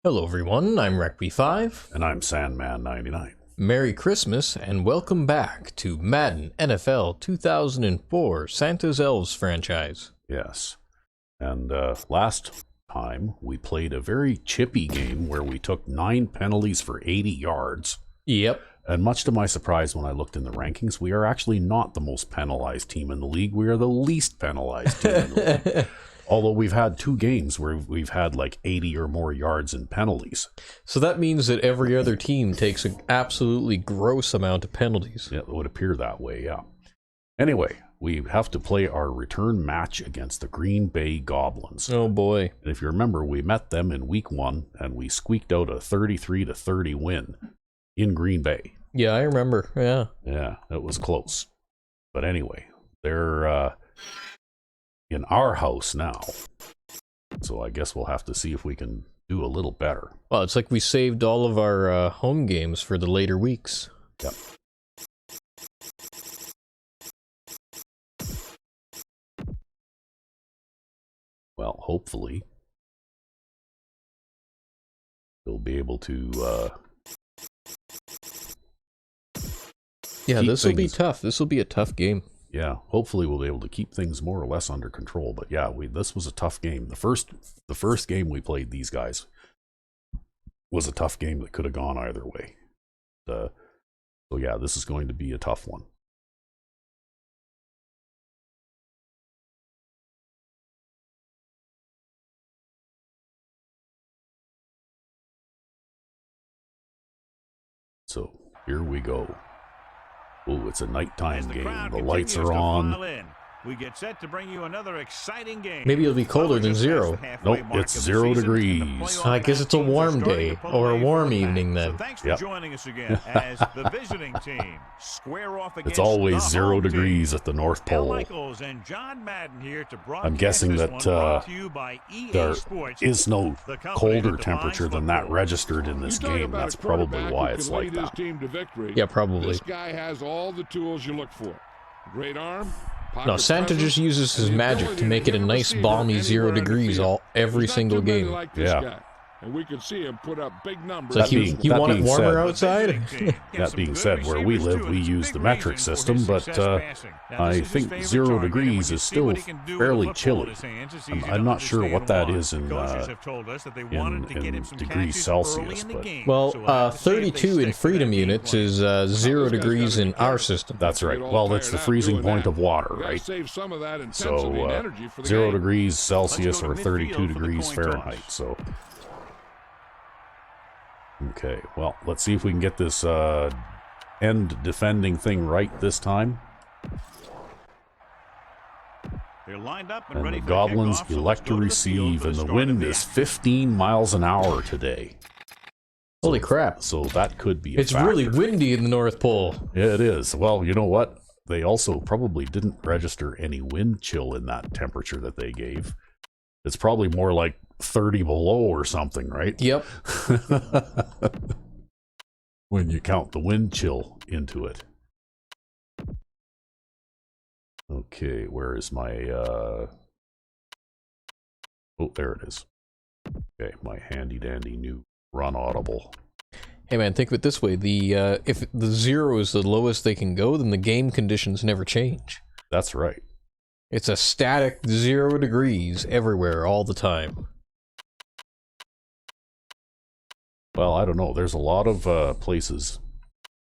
Hello everyone, I'm RecB5. And I'm Sandman99. Merry Christmas and welcome back to Madden NFL 2004 Santa's Elves franchise. Yes. And last time we played a very chippy game where we took 9 penalties for 80 yards. Yep. And much to my surprise when I looked in the rankings, we are actually not the most penalized team in the league. We are the least penalized team in the league. Although we've had 2 games where we've had like 80 or more yards in penalties. So that means that every other team takes an absolutely gross amount of penalties. Yeah, it would appear that way, yeah. Anyway, we have to play our return match against the Green Bay Goblins. Oh boy. And if you remember, we met them in week 1 and we squeaked out a 33-30 win in Green Bay. Yeah, I remember, yeah. Yeah, it was close. But anyway, they're in our house now. So I guess we'll have to see if we can do a little better. Well, it's like we saved all of our home games for the later weeks. Yep. Well, hopefully we'll be able to yeah, this will be tough. This will be a tough game. Yeah, hopefully we'll be able to keep things more or less under control. But yeah, this was a tough game. The first game we played these guys was a tough game that could have gone either way. So yeah, this is going to be a tough one. So here we go. Oh, it's a nighttime game. The lights are on. We get set to bring you another exciting game. Maybe it'll be colder than 0. Nope, it's 0 degrees. I guess it's a warm day, or a warm evening then. So thanks for joining us again as the visiting team square off against It's always 0 degrees at the North Pole. And John Madden here to I'm guessing that there is no colder temperature than that registered in this game. That's probably why it's like that. Yeah, probably. This guy has all the tools you look for. Great arm. No, Santa just uses his magic to make it a nice balmy 0 degrees every single game. Yeah. And we could see him put up big numbers. So you want it warmer outside? That being said, where we live, we use the metric system, but I think 0 degrees is still fairly chilly. I'm not sure what that is in degrees Celsius. But well, 32 in freedom units is 0 degrees in our system. That's right. Well, that's the freezing point of water, right? So 0 degrees Celsius or 32 degrees Fahrenheit. So. Okay, well, let's see if we can get this end defending thing right this time. They're lined up and the Goblins elect to receive, and the wind is 15 miles an hour today. Holy crap. So that could be a It's factor. really windy in the North Pole. Yeah, it is. Well, you know what? They also probably didn't register any wind chill in that temperature that they gave. It's probably more like 30 below or something, right? Yep. When you count the wind chill into it. Okay, where is my oh, there it is. Okay, my handy dandy new run audible. Hey man, think of it this way, if the 0 is the lowest they can go, then the game conditions never change. That's right. It's a static 0 degrees everywhere all the time. Well, I don't know. There's a lot of places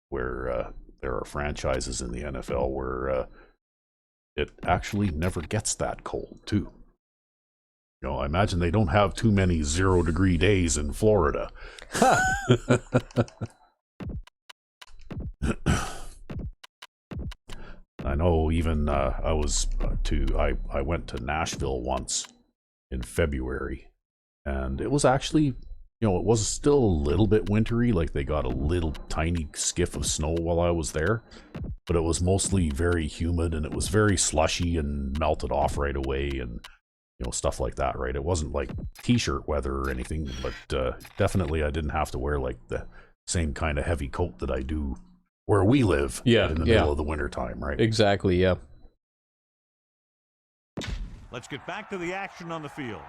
where there are franchises in the NFL where it actually never gets that cold, too. You know, I imagine they don't have too many 0 degree days in Florida. I know even I went to Nashville once in February, and it was actually, you know, it was still a little bit wintry, like they got a little tiny skiff of snow while I was there, but it was mostly very humid and it was very slushy and melted off right away and, you know, stuff like that, right? It wasn't like t-shirt weather or anything, but definitely I didn't have to wear like the same kind of heavy coat that I do where we live in the middle of the winter time, right? Exactly, yeah. Let's get back to the action on the field.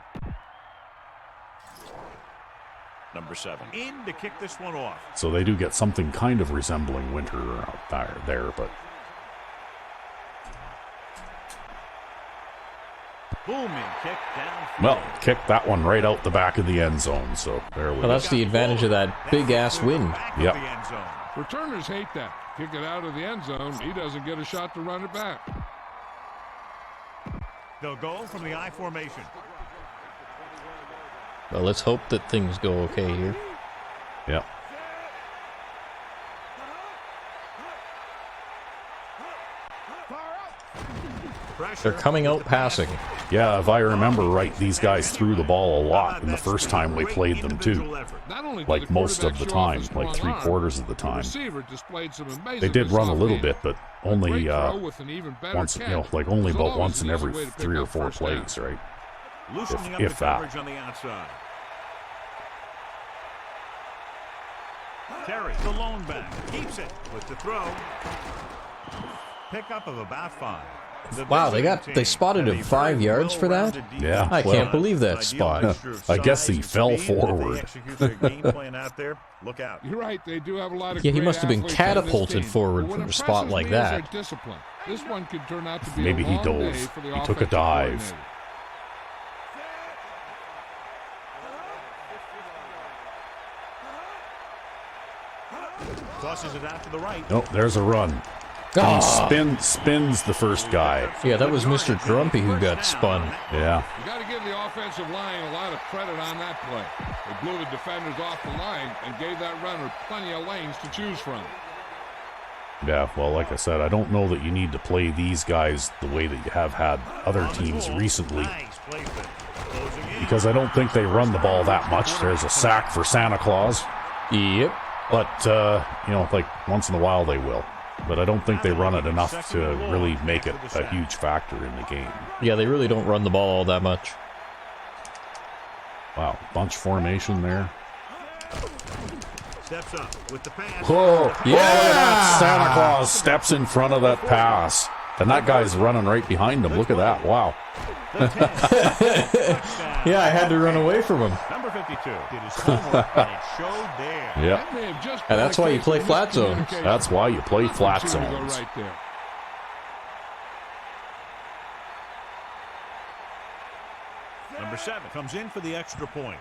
Number 7 in to kick this one off. So they do get something kind of resembling winter out there, but Booming kick down. well, kicked that one right out the back of the end zone. So there we Well, go. that's the advantage of that big-ass wind. Yep. Returners hate that. Kick it out of the end zone. He doesn't get a shot to run it back. They'll go from the I formation. Well, let's hope that things go okay here. Yep. They're coming out passing. Yeah, if I remember right, these guys threw the ball a lot in the first time we played them too. Like most of the time, like 3/4 of the time. They did run a little bit, but only once, like only about once in every 3 or 4 plays, right? If that. On the outside. Terry, the lone back, keeps it with the throw. Pickup of about 5. Wow, they spotted him 5 yards for that? Yeah. I can't believe that spot. I guess he fell forward. Look out. You're right. They do have a lot of Yeah, he great must have been athletes on this catapulted team. forward But from what a spot impresses like me is their that. discipline. This one could turn out to be Maybe a he long dove. day for the He took a offensive dive. coordinator. Tosses it out to the right. Oh, there's a run. Ah. He spins the first guy. Yeah, that was Mr. Grumpy who got spun. Yeah. You got to give the offensive line a lot of credit on that play. They blew the defenders off the line and gave that runner plenty of lanes to choose from. Yeah, well, like I said, I don't know that you need to play these guys the way that you have had other teams recently, because I don't think they run the ball that much. There's a sack for Santa Claus. Yep. But, like once in a while they will. But I don't think they run it enough to really make it a huge factor in the game. Yeah, they really don't run the ball all that much. Wow, bunch formation there. Steps up with the pass. Whoa, Yeah! Santa Claus steps in front of that pass. And that guy's running right behind him. Look at that. Wow. Yeah, I had to run away from him. Number 52 did his homework, and it showed there. Yeah. And that's why you play flat zones. That's why you play flat zones. Right there. Number 7 comes in for the extra point.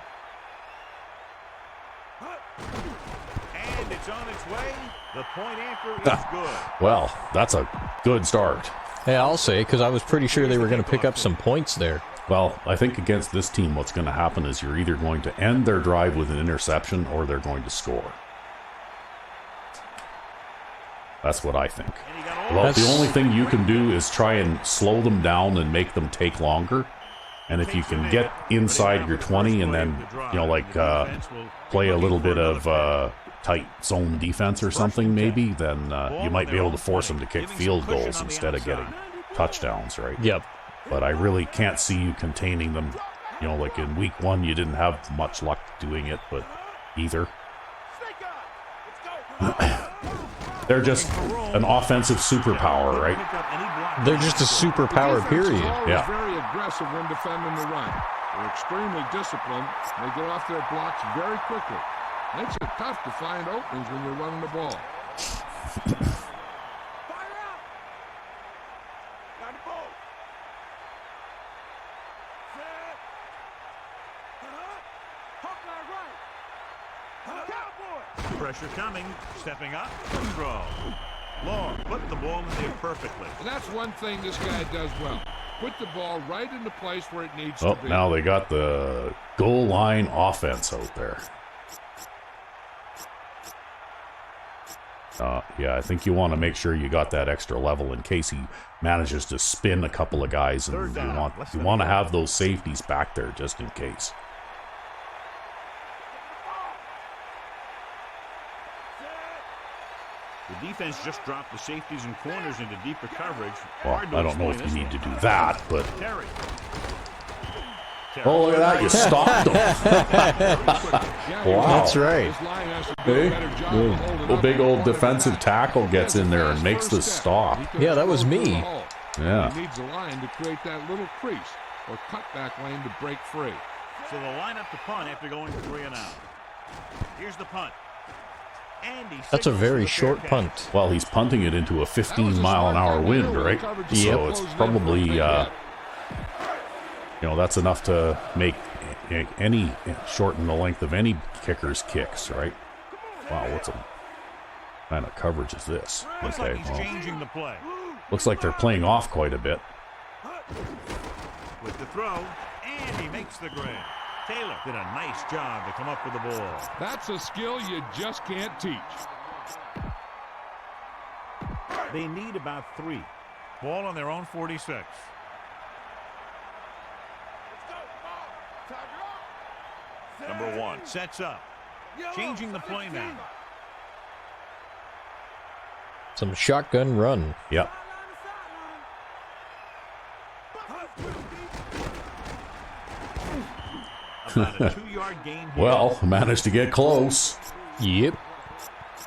And it's on its way. The point anchor is good. Well, that's a good start. Hey, I'll say, because I was pretty sure they were going to pick up some points there. Well, I think against this team, what's going to happen is you're either going to end their drive with an interception or they're going to score. That's what I think. Well, the only thing you can do is try and slow them down and make them take longer. And if you can get inside your 20 and then, play a little bit of tight zone defense or something maybe, then you might be able to force them to kick field goals instead of getting touchdowns, right? Yep. But I really can't see you containing them. Like in week 1, you didn't have much luck doing it, but either. They're just an offensive superpower, right? They're just a superpower, period. Yeah. Very aggressive when defending the run. They're extremely disciplined. They get off their blocks very quickly. Makes it tough to find openings when you're running the ball. Pressure coming, stepping up, throw. Long, put the ball in there perfectly. And that's one thing this guy does well. Put the ball right in the place where it needs Oh, to be. now they got the goal line offense out there. Yeah, I think you want to make sure you got that extra level in case he manages to spin a couple of guys, and you want to have those safeties back there just in case. The defense just dropped the safeties and corners into deeper coverage. Well, I don't know if you need to do that, but... Terry. Oh, look at that. You stopped them. Wow. That's right. Hey, the big old defensive tackle gets in there and makes the stop. Yeah, that was me. Yeah. He needs a line to create that little crease or cutback lane to break free. So they'll line up the punt after going 3 and out. Here's the punt. And he That's a signals very for the fair short catch. punt. Well, he's punting it into a 15-mile-an-hour wind, right? So it's probably, that's enough to make any shorten the length of any kicker's kicks, right? Wow, what kind of coverage is this? Looks Okay, like he's well, changing the play. looks like they're playing off quite a bit. With the throw, and he makes the grab. Taylor did a nice job to come up with the ball. That's a skill you just can't teach. They need about 3. Ball on their own 46. Number 1 sets up. Changing the play now. Some shotgun run. Yep. About a 2-yard gain here. Well, managed to get close. Yep.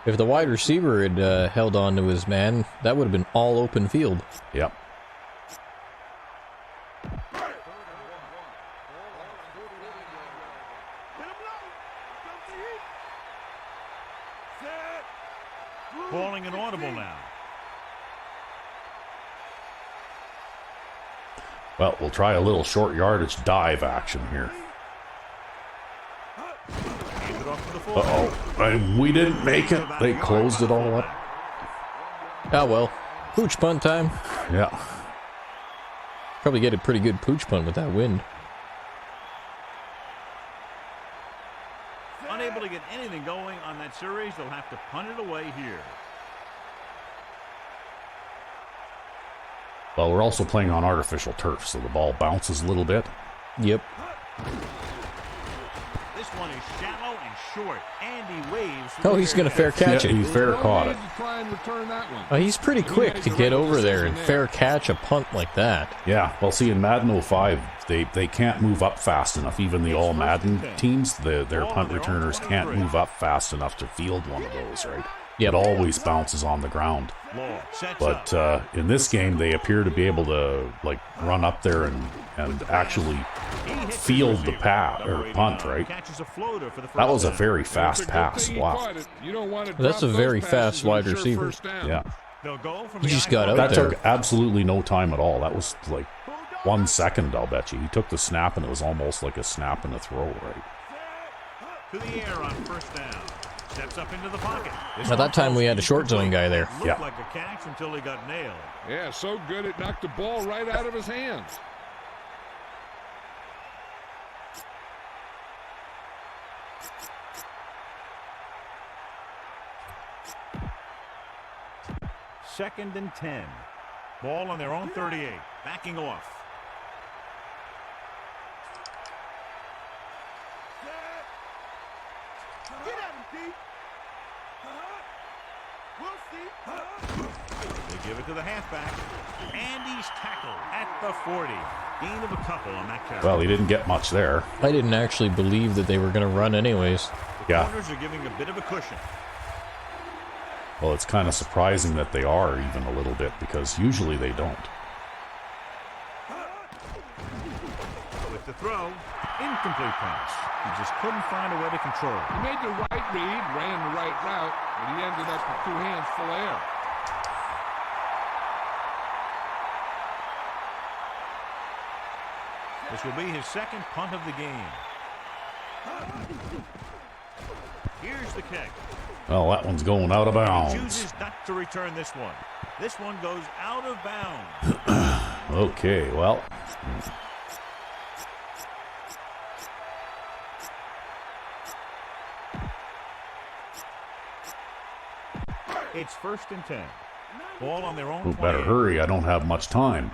If the wide receiver had held on to his man, that would have been all open field. Yep. Calling an audible now. Well, we'll try a little short yardage dive action here. Hands it off to the fullback. Uh-oh. We didn't make it. They closed it all up. Ah, well. Pooch punt time. Yeah. Probably get a pretty good pooch punt with that wind. Unable to get anything going on that series, they'll have to punt it away here. Well, we're also playing on artificial turf, so the ball bounces a little bit. Yep. This one is shallow and short, and he waves. Oh, he's going to fair catch Yeah, it. he fair caught it. Try and return that one. He's pretty quick to get over there and fair catch a punt like that. Yeah, well, see, in Madden 05, they can't move up fast enough. Even the all Madden teams, their punt returners can't move up fast enough to field one of those, right? Yep. It always bounces on the ground. Law sets But up. in this game, they appear to be able to like run up there and actually He hits field the receiver. or Number punt, 89 right? catches a floater for the That was a first down. very fast pass. Wow. That's a very fast wide receiver. Yeah. They'll go from He the just I got out That there. took absolutely no time at all. That was like 1 second, I'll bet you. He took the snap, and it was almost like a snap and a throw, right? to the air on first down. Steps up into the pocket. At that time, we had a short zone guy there. Looked Yeah. like a catch until he got nailed. Yeah, so good it knocked the ball right out of his hands. Second and 10. Ball on their own 38. Backing off. They give it to the halfback. And he's tackled at the 40. Gain of a couple on that carry. Well, he didn't get much there. I didn't actually believe that they were going to run anyways. Yeah. Corners are giving a bit of a cushion. Well, it's kind of surprising that they are even a little bit, because usually they don't. With the throw, incomplete pass. He just couldn't find a way to control it. He made the right read, ran the right route, but he ended up with 2 hands full of air. This will be his second punt of the game. Here's the kick. Well, that one's going out of He bounds. chooses not to return this one. This one goes out of bounds. Okay, well. It's first and 10. Ball on their own. We better 28. hurry. I don't have much time.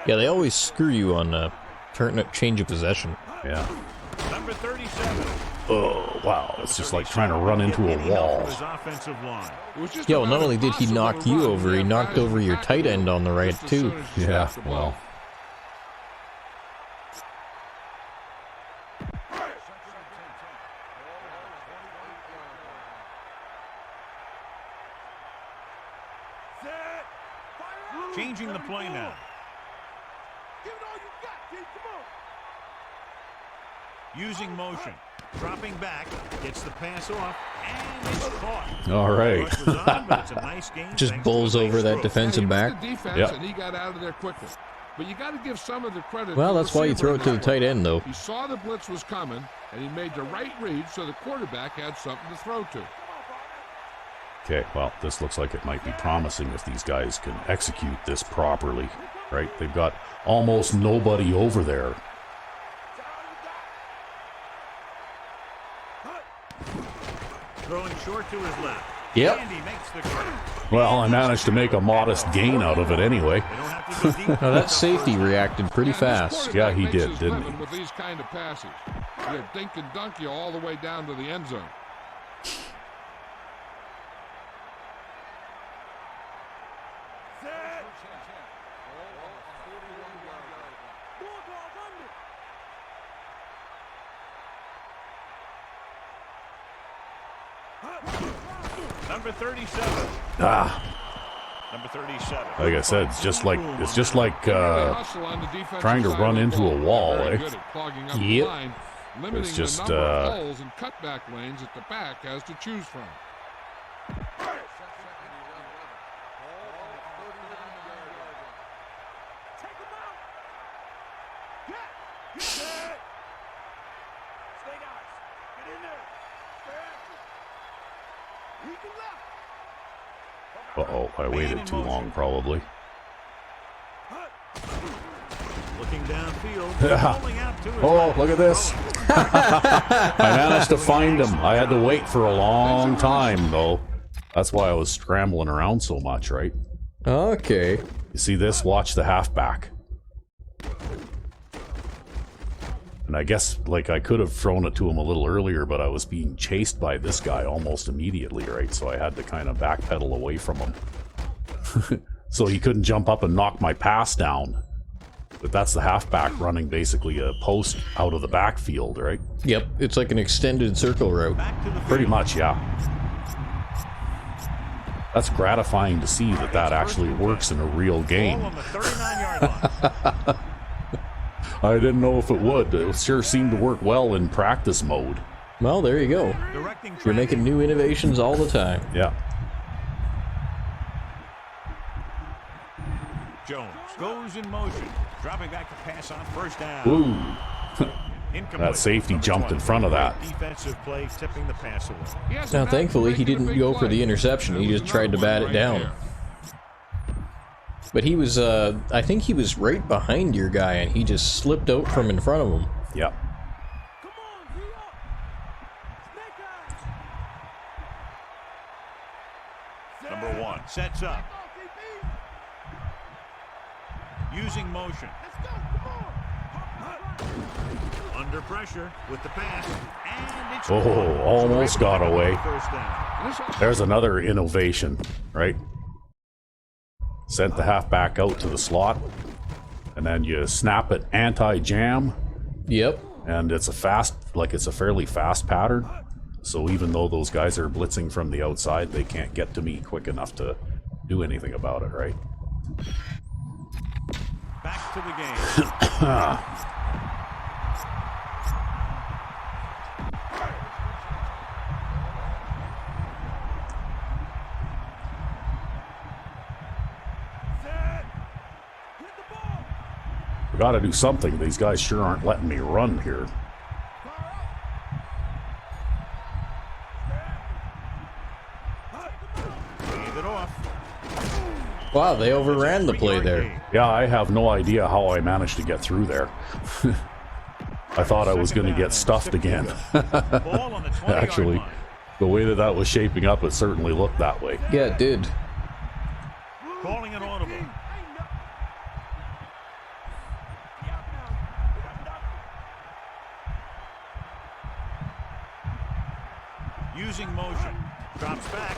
Yeah, they always screw you on change of possession. Yeah. Number 37. Oh, wow. It's just like trying to run into a wall. His offensive line. Yeah, well, not only did he knock you over, he knocked over your tight end on the right, too. Yeah, well. Changing the play now. Using motion. Dropping back. Gets the pass off. And it's caught. All right. Rush was on, but it's a nice game Just thanks to bowls a nice over that throw. defensive back. The defense, Yep. and he got out of there quickly. But you got to give some of the credit. Well, to the that's why you receiver throw in it to the this tight one. end, though. He saw the blitz was coming, and he made the right read so the quarterback had something to throw to. Okay, well, this looks like it might be promising if these guys can execute this properly, right? They've got almost nobody over there. Throwing short to his left. Yep. And he makes the grab. Well, I managed to make a modest gain out of it anyway. They don't have to be deep. Now that safety reacted pretty fast. Yeah, he Makes did, his didn't living he? With these kind of passes, you dink and dunk you all the way down to the end zone. Number 37. Number 37. Like I said, it's just like They hustle on the defensive trying to side run of the into a ball. wall, Very eh? good at clogging up the Yep. line, limiting It's just, the number of holes and cutback lanes that the back has to choose from. Uh-oh, I waited too long, probably. Looking downfield. Yeah. Rolling out to his Oh, left. look at this. I managed to find him. I had to wait for a long time, though. That's why I was scrambling around so much, right? Okay. You see this? Watch the halfback. And I guess, like, I could have thrown it to him a little earlier, but I was being chased by this guy almost immediately, right? So I had to kind of backpedal away from him. So he couldn't jump up and knock my pass down. But that's the halfback running basically a post out of the backfield, right? Yep, it's like an extended circle route. Back to the Pretty field. much, yeah. That's gratifying to see that that actually works in a real Ball game. on the 39-yard line. I didn't know if it would. It sure seemed to work well in practice mode. Well, there you go. Directing You're making new innovations all the time. Yeah. Jones goes in motion. Dropping back to pass on first down. Ooh. Incomplete. That safety Number jumped in 20. front of that. Defensive play tipping the pass away. He has Now, a knack thankfully, for he making a didn't big go for play. the interception. He There was just tried to another bat one it down. there. But he was, I think he was right behind your guy, and he just slipped out from in front of him. Yep. Number 1 sets up. Using motion. Under pressure with the pass. And it's Oh, caught. almost got away. First down. There's another innovation, right? Sent the halfback out to the slot, and then you snap it anti-jam, Yep. and it's a fairly fast pattern. So even though those guys are blitzing from the outside, they can't get to me quick enough to do anything about it, right? Back to the game. We gotta do something. These guys sure aren't letting me run here. Leave it off. Wow, they overran the play there. Yeah, I have no idea how I managed to get through there. I thought I was gonna get stuffed again. Ball on the 20-yard Actually, line. the way that was shaping up, it certainly looked that way. Yeah, it did. Calling an audible. Using motion. Drops back.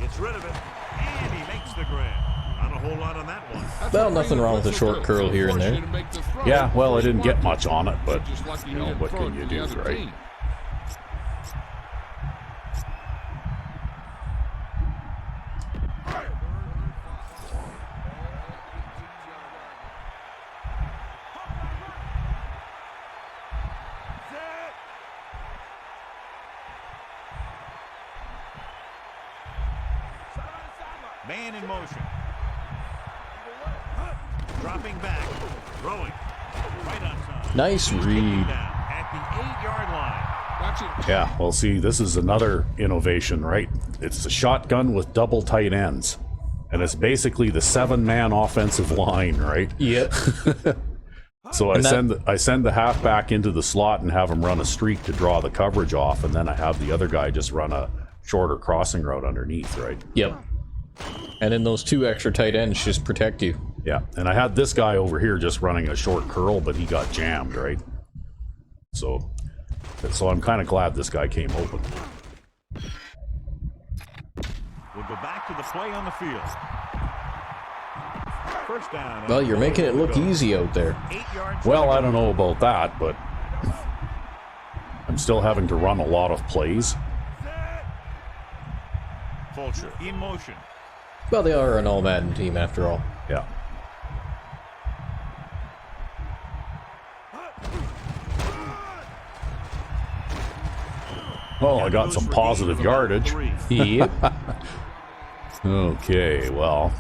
Gets rid of it. And he makes the grab. Not a whole lot on that one. Well, nothing wrong with a short curl here and there. Yeah, well, I didn't get much on it, but, you know, what can you do, right? Man in motion. Dropping back. Throwing. Right on time. Nice read. At the 8-yard line. Watch it. Yeah, well, see, this is another innovation, right? It's a shotgun with double tight ends. And it's basically the 7-man offensive line, right? Yep. So I send the halfback into the slot and have him run a streak to draw the coverage off, and then I have the other guy just run a shorter crossing route underneath, right? Yep. And then those 2 extra tight ends just protect you. Yeah, and I had this guy over here just running a short curl, but he got jammed, right? So I'm kind of glad this guy came open. We'll go back to the play on the field. First down. Well, you're making it look easy out there. 8 yards. Well, I don't know about that, but I'm still having to run a lot of plays. Fulcher in motion. Well, they are an all Madden team after all. Yeah. Oh, I got some positive yardage. Yep. Okay, well.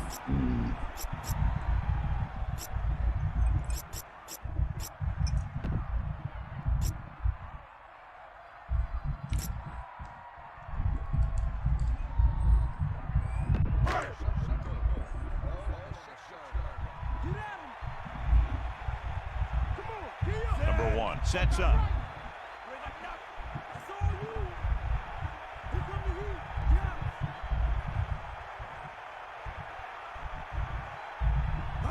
Number 1 sets up.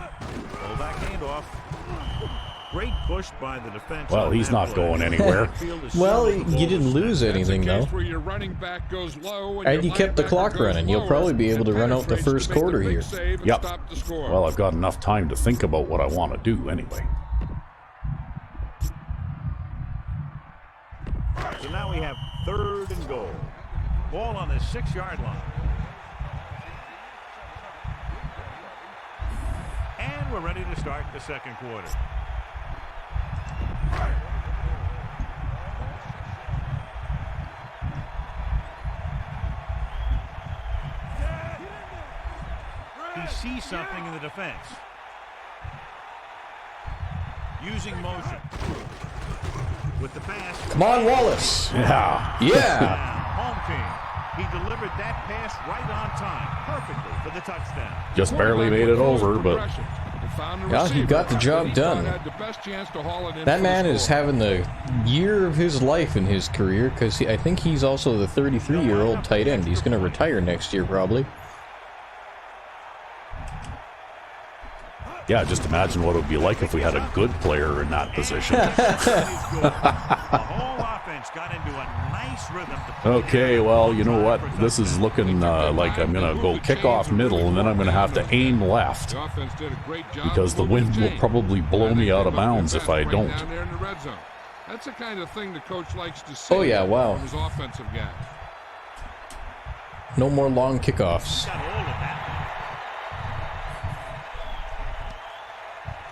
Fullback handoff. Great push by the defense. Well, he's not going anywhere. Well, you didn't lose anything, though. Where your running back goes low And you kept the clock running. You'll probably be able to run out the first quarter here. Yep. Well, I've got enough time to think about what I want to do anyway. So now we have 3rd and goal. Ball on the 6-yard line. And we're ready to start the second quarter. He sees something in the defense. Using motion. With the pass. Come on, Wallace. Yeah. Yeah. Home team. He delivered that pass right on time. Perfectly for the touchdown. Just barely made it over, but Yeah, he got the job done. That man is having the year of his life in his career because I think he's also the 33-year-old tight end. He's going to retire next year probably. yeah, just imagine what it would be like if we had a good player in that position. The whole offense got into a nice rhythm. Okay, well, you know what? This is looking like I'm going to go kick off middle, and then I'm going to have to aim left because the wind will probably blow me out of bounds if I don't. That's the kind of thing the coach likes to see. Oh, yeah, wow. From his offensive guys. No more long kickoffs. Got hold of that.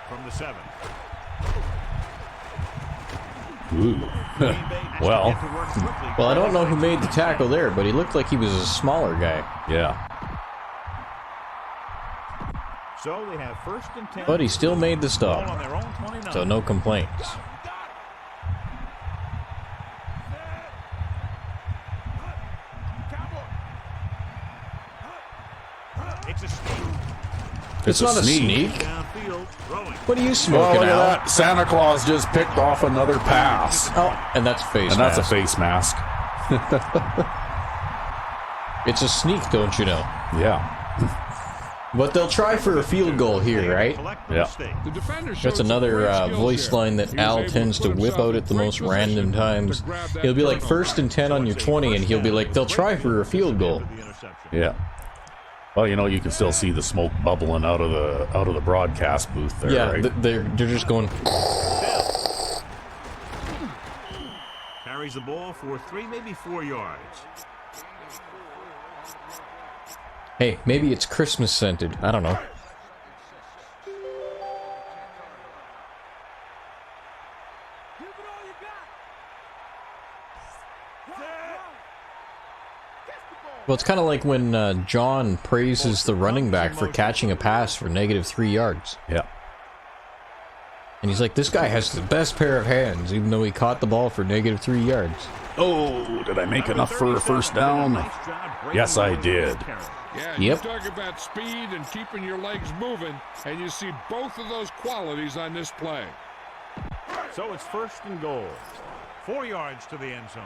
From the 7. Ooh. Well, Well, I don't know who made the tackle there, but he looked like he was a smaller guy. yeah. So they have 1st and 10. But he still made the Ball on stop, their own 29. so no complaints. It's a sneak. It's not a sneak. Downfield, throwing. What are you Oh, smoking look at out? that. Santa Claus just picked off another pass. Oh, and that's face And that's a mask. face mask. It's a sneak, don't you know? Yeah. But they'll try for a field goal here, right? Yeah. The defender showed That's some another great skills voice there. line that He was Al able to tends to put whip himself out in at the great most position random times. to grab that He'll be like turnover. 1st and 10 on your 20, and he'll be like, they'll try for a field goal. Yeah. Well, you know, you can still see the smoke bubbling out of the broadcast booth there, Yeah, right? they're just going. Carries the ball for 3, maybe 4 yards. Hey, maybe it's Christmas scented. I don't know. Well, it's kind of like when John praises the running back for catching a pass for -3 yards. Yeah. And he's like, this guy has the best pair of hands, even though he caught the ball for -3 yards. Oh, did I make enough for a first down? Yes, I did. Yeah, Yep. you talk about speed and keeping your legs moving, and you see both of those qualities on this play. So it's 1st and goal. 4 yards to the end zone.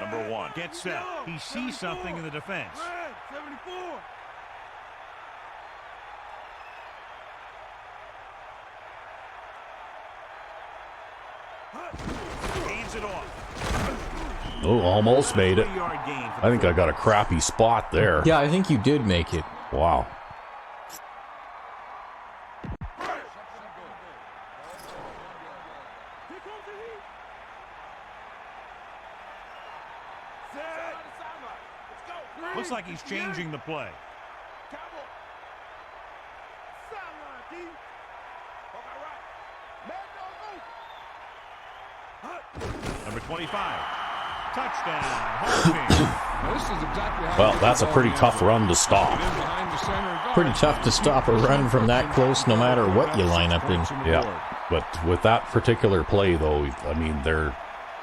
Number 1 gets set. He sees something in the defense. 74. Hands it off. Oh, almost made it. I think I got a crappy spot there. Yeah, I think you did make it. Wow. Looks like he's changing the play. Number 25. Touchdown. Now, this is exactly how Well, that's a pretty tough run to stop. Pretty tough to stop a run from that close no matter what you line up in. Yeah, but with that particular play, though, I mean, they're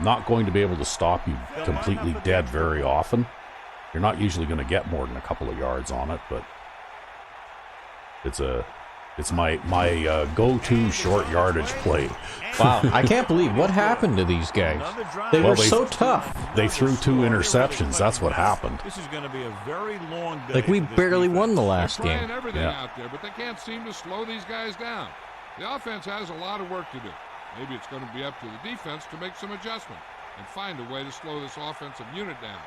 not going to be able to stop you completely dead very often. You're not usually going to get more than a couple of yards on it, but it's my go-to short yardage play. Wow, I can't believe what happened to these guys. They were so tough. They threw 2 interceptions. That's what happened. This is going to be a very long day. Like, we for this barely defense. won the last They're trying game. everything Yeah. out there, but they can't seem to slow these guys down. The offense has a lot of work to do. Maybe it's going to be up to the defense to make some adjustment and find a way to slow this offensive unit down.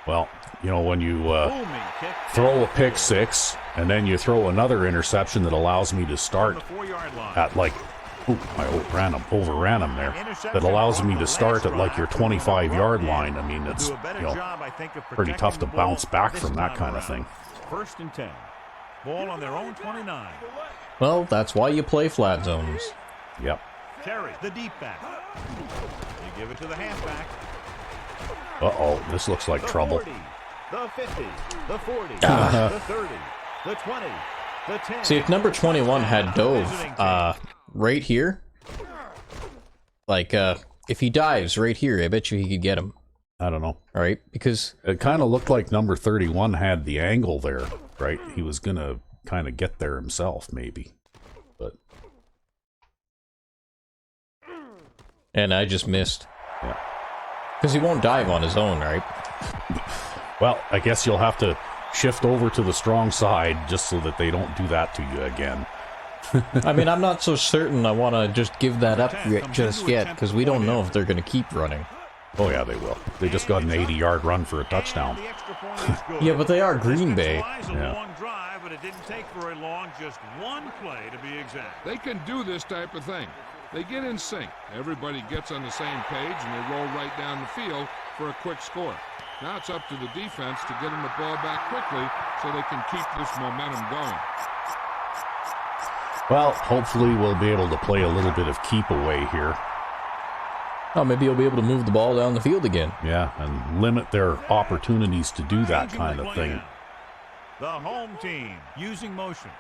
Well, you know, when you Booming kick. throw a pick six and then you throw another interception that allows me to On start the 4-yard line. at like, ooh, I overran him there. That allows me to start at like your 25-yard line. I mean, it's, Do a better you know, job, I think, of pretty tough to protecting the ball bounce back this from that time kind of around. thing. 1st and 10. Ball on their own 29. Well, that's why you play flat zones. Yep. Terry, the deep back. You give it to the halfback. Uh-oh, this looks like The trouble. 40, the 50, the 40, Uh-huh. the 30, the 20, the 10. See, if number 21 had dove right here, like, if he dives right here, I bet you he could get him. I don't know. All right? Because, It kind of looked like number 31 had the angle there, right? He was going to kind of get there himself, maybe. But, and I just missed. yeah. Because he won't dive on his own, right? Well, I guess you'll have to shift over to the strong side just so that they don't do that to you again. I mean, I'm not so certain I want to just give that up just yet, because we don't know if they're going to keep running. Oh, yeah, they will. They just got an 80-yard run for a touchdown. And the extra point is good. Yeah, but they are Green Bay. This Yeah. a long drive, but it didn't take very long. Just one play to be exact. They can do this type of thing. They get in sync. Everybody gets on the same page, and they roll right down the field for a quick score. Now it's up to the defense to get them the ball back quickly so they can keep this momentum going. Well, hopefully we'll be able to play a little bit of keep away here. Oh, maybe you'll be able to move the ball down the field again. Yeah, and limit their opportunities to do that Changing kind the of play thing. now. The home team using motion.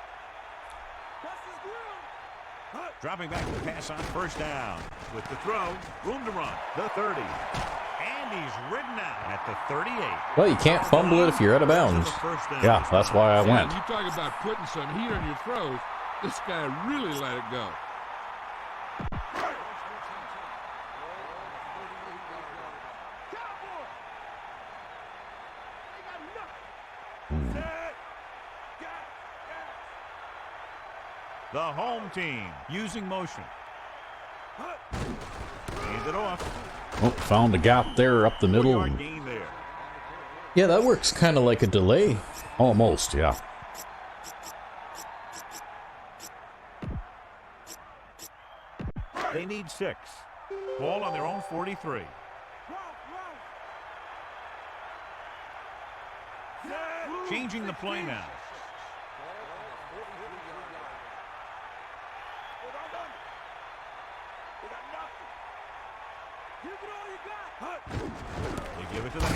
Dropping back to pass on 1st down. With the throw, room to run. The 30. And he's ridden out at the 38. Well, you can't fumble it if you're out of bounds. First down. Yeah, that's why I went. You talk about putting some heat on your throws. This guy really let it go. The home team using motion. Hand it off. Oh, found a gap there up the middle. 4-yard And gain there. Yeah, that works kind of like a delay. almost, yeah. They need 6. Ball on their own 43. Changing the play now.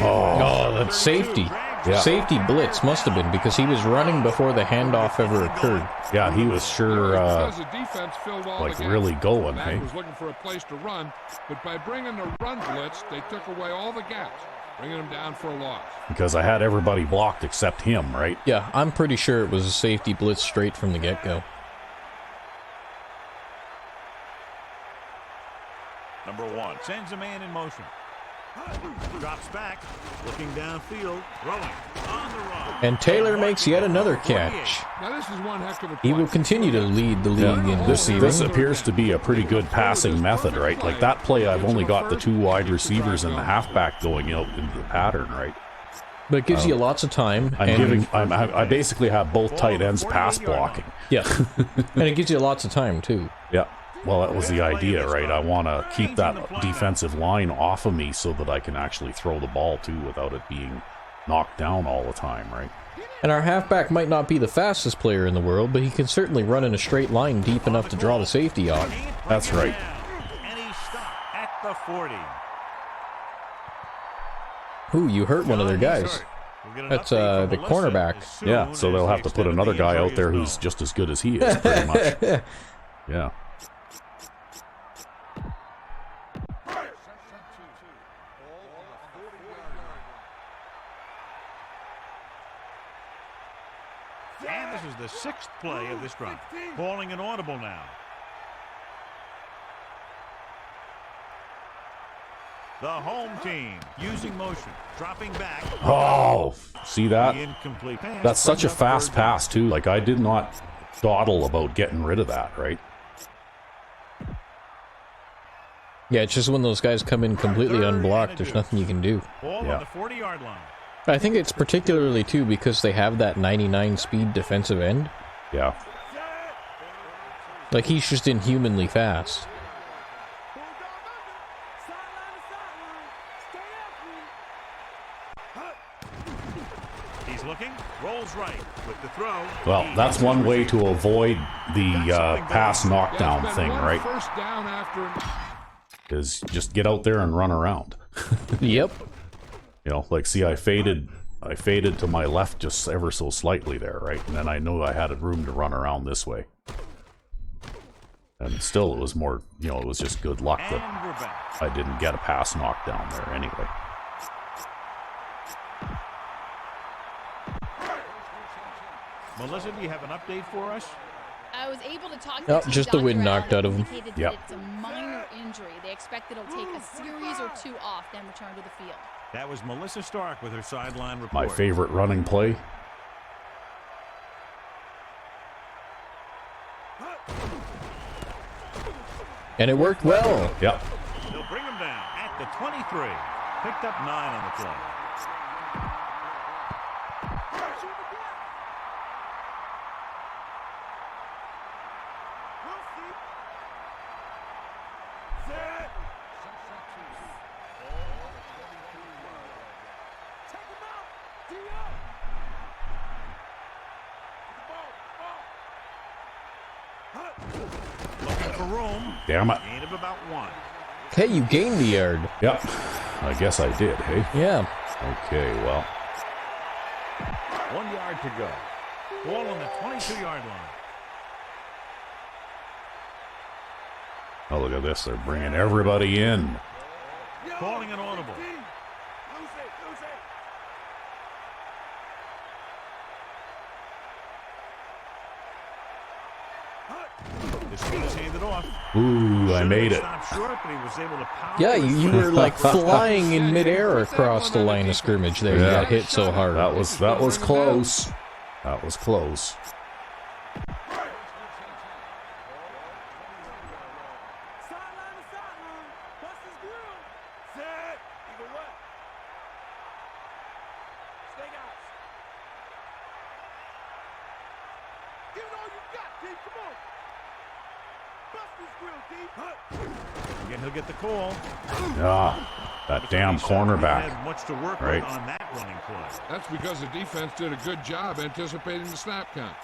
Oh, that's safety. Yeah. Safety blitz must have been because he was running before the handoff ever occurred. Yeah, he was sure Because the defense filled all like the gaps. really going, Madden hey? was looking for a place to run, but by bringing the run blitz, they took away all the gaps, bringing him down for a loss. Because I had everybody blocked except him, right? Yeah, I'm pretty sure it was a safety blitz straight from the get-go. Number 1 sends a man in motion. Drops back, looking downfield, throwing on the run. And Taylor makes yet another catch. Now this is one heck of a He will play. continue to lead the league in This receiving. appears to be a pretty good passing method, right? Like that play, I've only got the 2 wide receivers and the halfback going out into the pattern, right? But it gives you lots of time. I basically have both tight ends pass blocking. Yeah, and it gives you lots of time, too. Yeah. Well, that was the idea, right? I want to keep that defensive line off of me so that I can actually throw the ball, too, without it being knocked down all the time, right? And our halfback might not be the fastest player in the world, but he can certainly run in a straight line deep enough to draw the safety off. That's right. And he stopped at the 40. Ooh, you hurt one of their guys. That's the cornerback. Yeah, so they'll have to put another guy out there who's just as good as he is, pretty much. Yeah. And this is the 6th play of this drive. Calling an audible now. The home team using motion, dropping back. Oh, see that? The incomplete pass. That's such a Brings up fast third pass, too. Like, I did not dawdle about getting rid of that, right? Yeah, it's just when those guys come in completely unblocked, there's nothing you can do. Ball Yeah. on the 40-yard line. I think it's particularly, too, because they have that 99 speed defensive end. Yeah. Like, he's just inhumanly fast. He's looking, rolls right with the throw. Well, that's one way to avoid the pass knockdown Yeah, it's thing, been one right? first down after. Is just get out there and run around. Yep. You know, like, see, I faded to my left just ever so slightly there, right? And then I knew I had room to run around this way. And still, it was more, you know, it was just good luck And that we're back. I didn't get a pass knockdown there anyway. Melissa, do you have an update for us? I was able to talk Oh, to just the Dr. wind Allen, knocked out of him. indicated that Yep. It's a minor injury. They expect it'll take a series or 2 off, then return to the field. That was Melissa Stark with her sideline report. My favorite running play. And it worked well. Yep. They'll bring him down at the 23. Picked up 9 on the play. Looking for room. Damn it. Gain of about 1. Hey, you gained the yard. Yep. I guess I did, hey? Yeah. Okay, well. 1 yard to go. Ball on the 22-yard line. Oh, look at this. They're bringing everybody in. Calling an audible. This one is handed off. Ooh, I made it. Stopped short, but he was able to power Yeah, his you were like flying in midair across the line of scrimmage there. You Yeah. got hit so hard. That was close. That was close. Again, he'll get the call. Ah, that damn He cornerback. had much to work Right. with on that running play. That's because the defense did a good job anticipating the snap count.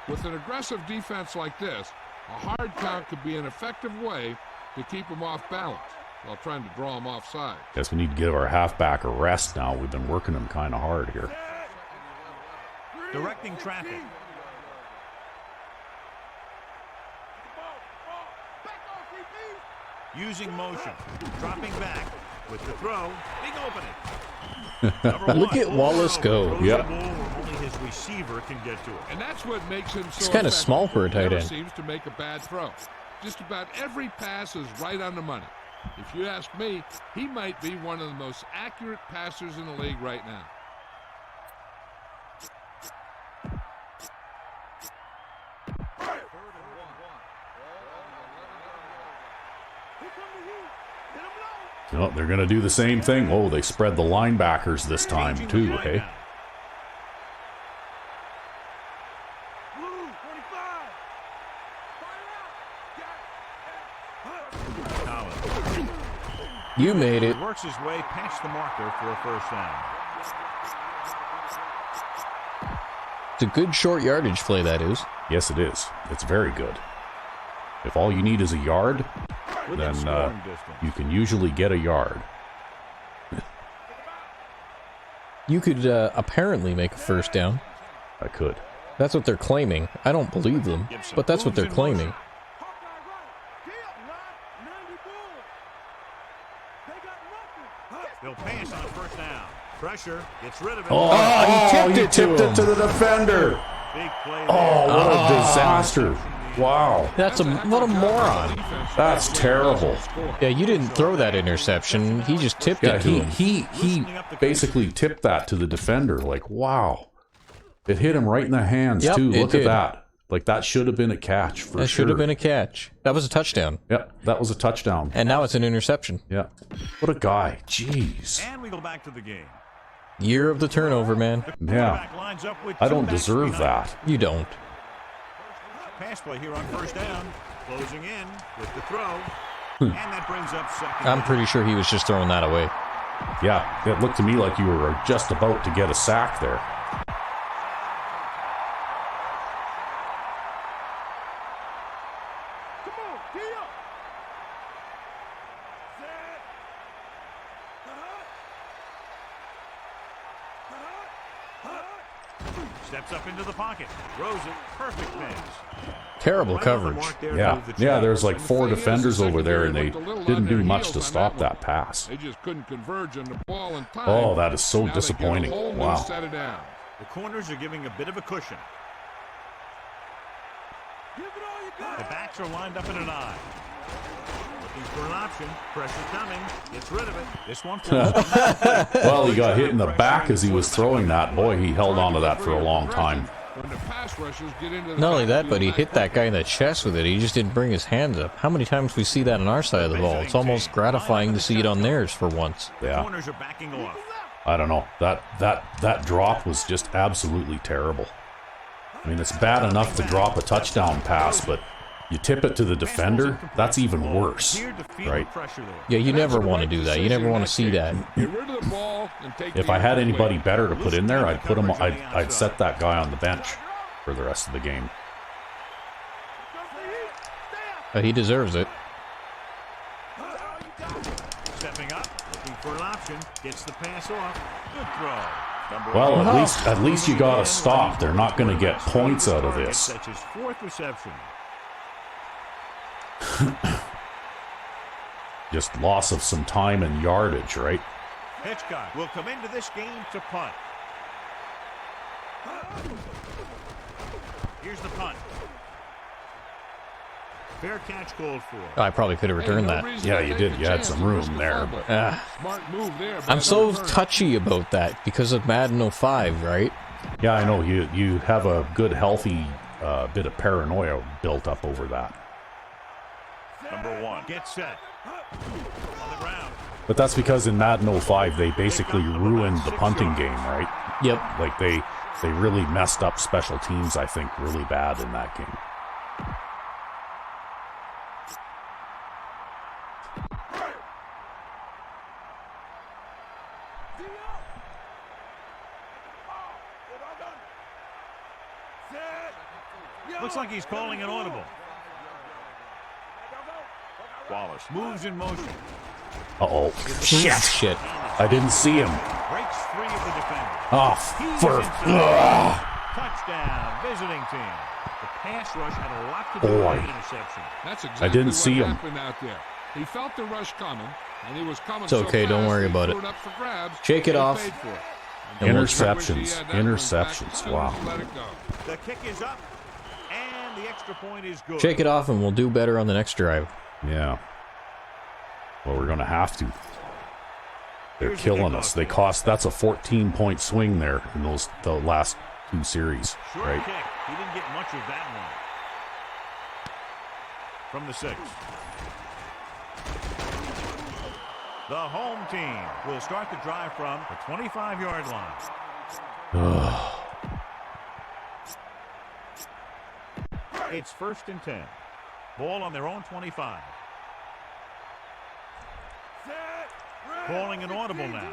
With an aggressive defense like this, a hard count could be an effective way to keep them off balance. while trying to draw him offside. Guess we need to give our halfback a rest now. We've been working him kind of hard here. Directing traffic. Using motion. Dropping back with the throw. Big opening. Look at Wallace go. Yep. Only his receiver can get to it. And that's what makes him so He's kind of effective. small for a tight Never end. seems to make a bad throw. Just about every pass is right on the money. If you ask me, he might be one of the most accurate passers in the league right now. Oh, they're going to do the same thing. Oh, they spread the linebackers this time too, hey? You made it. He works his way past the marker for a first down. It's a good short yardage play, that is. Yes, it is. It's very good. If all you need is a yard, then you can usually get a yard. You could apparently make a first down. I could. That's what they're claiming. I don't believe them, but that's what they're claiming. They'll pass on first down. Pressure gets rid of it. Oh, he tipped it to the defender. Big play there. Oh, what a disaster. Wow. That's what a moron. That's terrible. Yeah, you didn't throw that interception. He just tipped Yeah, it to him. he basically tipped that to the defender. Like, wow. It hit him right in the hands, Yep, too. it Look at did. that. Like, that should have been a catch for sure. That should have been a catch. That was a touchdown. Yep, that was a touchdown. And now it's an interception. Yeah. What a guy. Jeez. And we go back to the game. Year of the turnover, man. Yeah. Quarterback lines up with I two don't backs deserve behind. that. You don't. Pass play here on first down. Closing in with the throw. And that brings up second. I'm pretty sure he was just throwing that away. Yeah, it looked to me like you were just about to get a sack there. Steps up into the pocket. Throws it. Perfect pass. Terrible coverage. Yeah, there's like four defenders over there, and they didn't do much to stop that pass. They just couldn't converge on the ball in time. Oh, that is so Now they get a disappointing. whole new Wow. set of downs. The corners are giving a bit of a cushion. The backs are lined up in an eye. Looking for an option. Pressure coming. Gets rid of it. This one. Well, he got hit in the back as he was throwing that. Boy, he held on to that for a long time. When the pass rushers get into the Not only that, but he hit that guy in the chest with it. He just didn't bring his hands up. How many times we see that on our side of the ball? It's almost gratifying to see it on theirs for once. Yeah. Corners are backing off. I don't know. That drop was just absolutely terrible. I mean, it's bad enough to drop a touchdown pass, but you tip it to the defender, that's even worse, right? Yeah, you never want to do that. You never want to see that. Get rid of the ball and take If the I had other anybody way. better to put in there, I'd put him. I'd set that guy on the bench for the rest of the game. He deserves it. Stepping up, looking for an option. Gets the pass off. Good throw. Well, at least you got to stop. They're not going to get points out of this. That's his fourth reception. Just loss of some time and yardage, right? Hitchcock will come into this game to punt. Here's the punt. Fair catch called for. I probably could have returned that. Yeah, you did. You had some room there. But Smart move there. by I'm the so return. touchy about that because of Madden 05, right? yeah, I know you have a good, healthy bit of paranoia built up over that. Number one. Get set. On the ground. But that's because in Madden 05, they basically ruined the punting game, right? Yep. Like they really messed up special teams, I think, really bad in that game. Looks like he's calling an audible. Wallace moves in motion. Uh-oh. Shit. I didn't see him. Breaks free of the defender. Oh, Touchdown, visiting team. The pass rush had a lot to do with the interception. That's exactly I didn't see him. happened out there. He felt the rush coming, and he was coming. It's okay, so don't fast, worry he about threw it. up for grabs, Shake it and he off. paid for it. Interceptions. Wow. Let it go. The kick is up, and the extra point is good. Shake it off and we'll do better on the next drive. Yeah. Well, we're going to have to. They're Here's the killing kickoff. us. That's a 14-point swing there in the last 2 series, Short right? kick. He didn't get much of that one. From the 6. The home team will start the drive from the 25-yard line. It's 1st and 10. Ball on their own 25. Calling an audible now.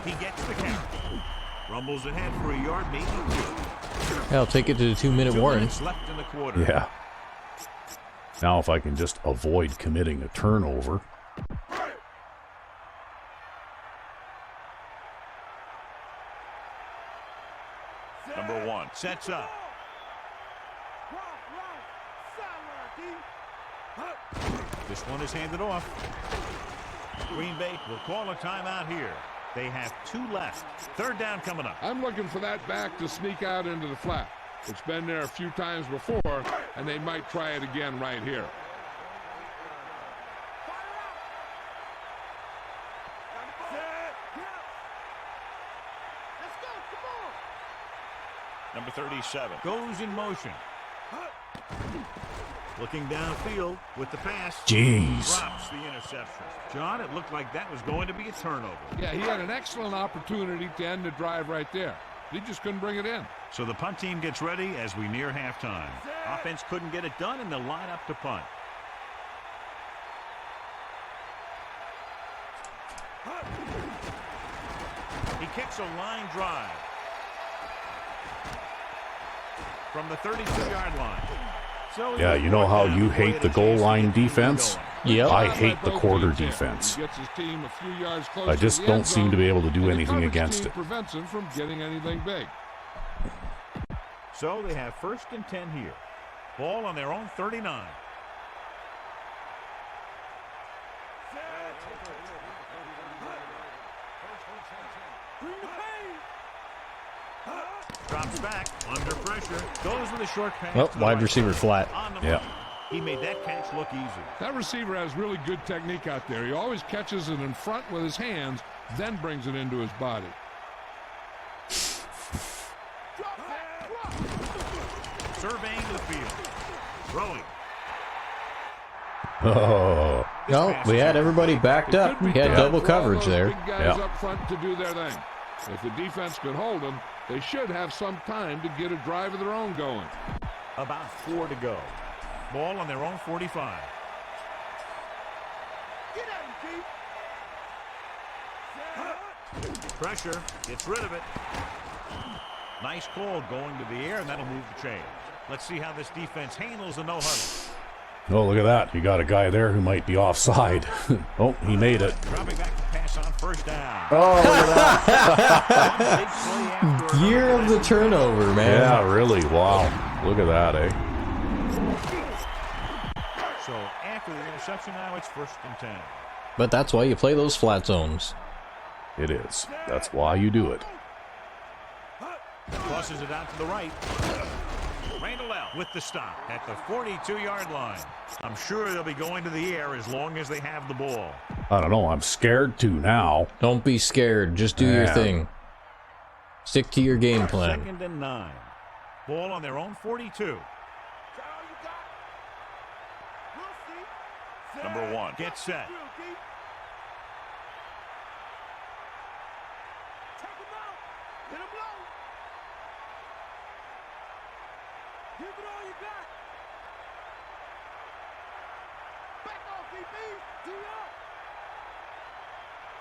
He gets the count. Rumbles ahead for a yard, maybe 2. I'll take it to the 2-minute 2 warning. minutes left in the quarter. Yeah. Now if I can just avoid committing a turnover. Number 1 sets up. This one is handed off. Green Bay will call a timeout here. They have 2 left. 3rd down coming up. I'm looking for that back to sneak out into the flat. It's been there a few times before, and they might try it again right here. Number 37 goes in motion. Looking downfield with the pass. Jeez. Drops the interception. John, it looked like that was going to be a turnover. Yeah, he had an excellent opportunity to end the drive right there. He just couldn't bring it in. So the punt team gets ready as we near halftime. Offense couldn't get it done, and they'll line up to punt. He kicks a line drive from the 32-yard line. So Yeah, you know how you hate the goal line defense? Yep. I hate the quarter defense. He gets his team a few yards closer I just to the don't end seem zone, to be able to do and the anything coverage against team it. prevents him from getting anything big. So they have 1st and 10 here. Ball on their own 39. Drops back under pressure. Goes with a short pass. Oh, to the wide right receiver side. flat. On the Yeah. mark. He made that catch look easy. That receiver has really good technique out there. He always catches it in front with his hands, then brings it into his body. Surveying the field. Throwing. Oh. No, we had everybody backed It up. could We be had tough double for all coverage those there. Big guys Yeah. up front to do their thing. If the defense could hold them, they should have some time to get a drive of their own going. About 4 to go. Ball on their own 45. Pressure. Gets rid of it. Nice call going to the air, and that'll move the chains. Let's see how this defense handles the no-huddle. Oh, look at that. You got a guy there who might be offside. Oh, he made it. Dropping back to pass on 1st down. Oh, look at that. Big play after Year of the turnover, man. Yeah, really. Wow. Look at that, eh? So after the interception now, it's 1st and 10. But that's why you play those flat zones. It is. That's why you do it. Tosses it out to the right. Randall out with the stop at the 42-yard line. I'm sure they'll be going to the air as long as they have the ball. I don't know. I'm scared to now. Don't be scared. Just do your Yeah. thing. Stick to your game plan. 2nd and 9. Ball on their own 42. Number 1. Get set.